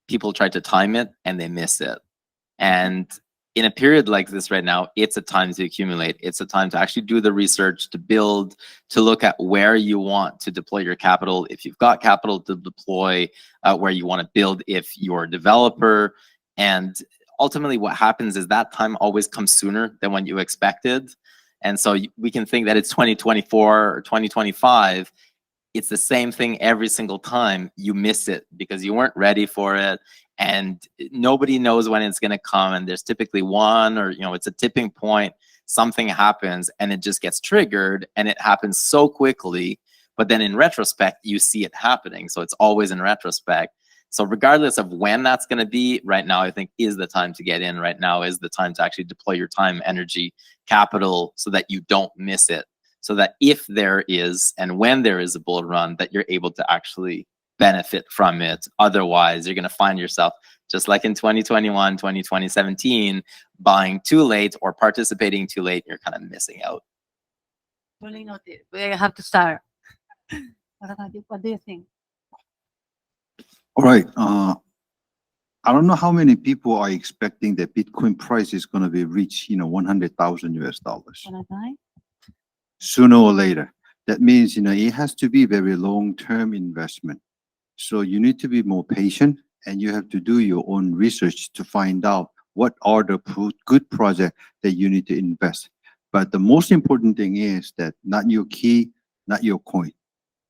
people try to time it and they miss it. And in a period like this right now, it's a time to accumulate. It's a time to actually do the research, to build, to look at where you want to deploy your capital. If you've got capital to deploy, where you want to build if you're a developer. And ultimately what happens is that time always comes sooner than when you expected. And so we can think that it's 2024 or 2025. It's the same thing every single time. You miss it because you weren't ready for it. And nobody knows when it's going to come. And there's typically one or, it's a tipping point. Something happens and it just gets triggered and it happens so quickly. But then in retrospect, you see it happening. So it's always in retrospect. So regardless of when that's going to be, right now, I think is the time to get in. Right now is the time to actually deploy your time, energy, capital so that you don't miss it. So that if there is and when there is a bull run, that you're able to actually benefit from it. Otherwise, you're going to find yourself just like in 2021, 2017, buying too late or participating too late. You're kind of missing out. We have to start. What do you think? All right. I don't know how many people are expecting that Bitcoin price is going to be reached, 100,000 US dollars. Sooner or later. That means, it has to be very long-term investment. So you need to be more patient and you have to do your own research to find out what are the good projects that you need to invest. But the most important thing is that not your key, not your coin.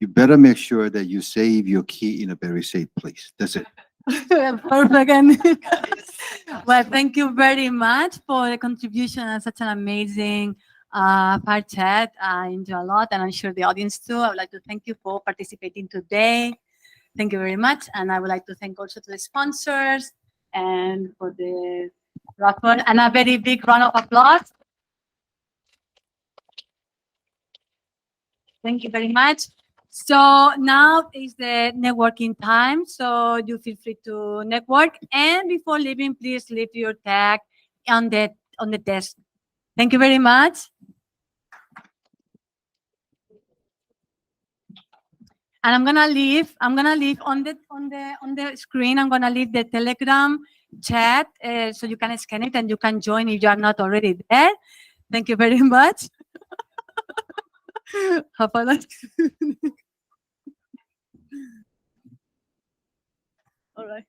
You better make sure that you save your key in a very safe place. That's it. Perfect. Well, thank you very much for the contribution and such an amazing part chat. I enjoy a lot, and I'm sure the audience too. I would like to thank you for participating today. Thank you very much. And I would like to thank also to the sponsors and for the raffle, and a very big round of applause. Thank you very much. So now is the networking time. So you feel free to network. And before leaving, please leave your tag on the desk. Thank you very much. And I'm gonna leave on the screen. I'm gonna leave the Telegram chat so you can scan it and you can join if you are not already there. Thank you very much. Have a nice evening. All right.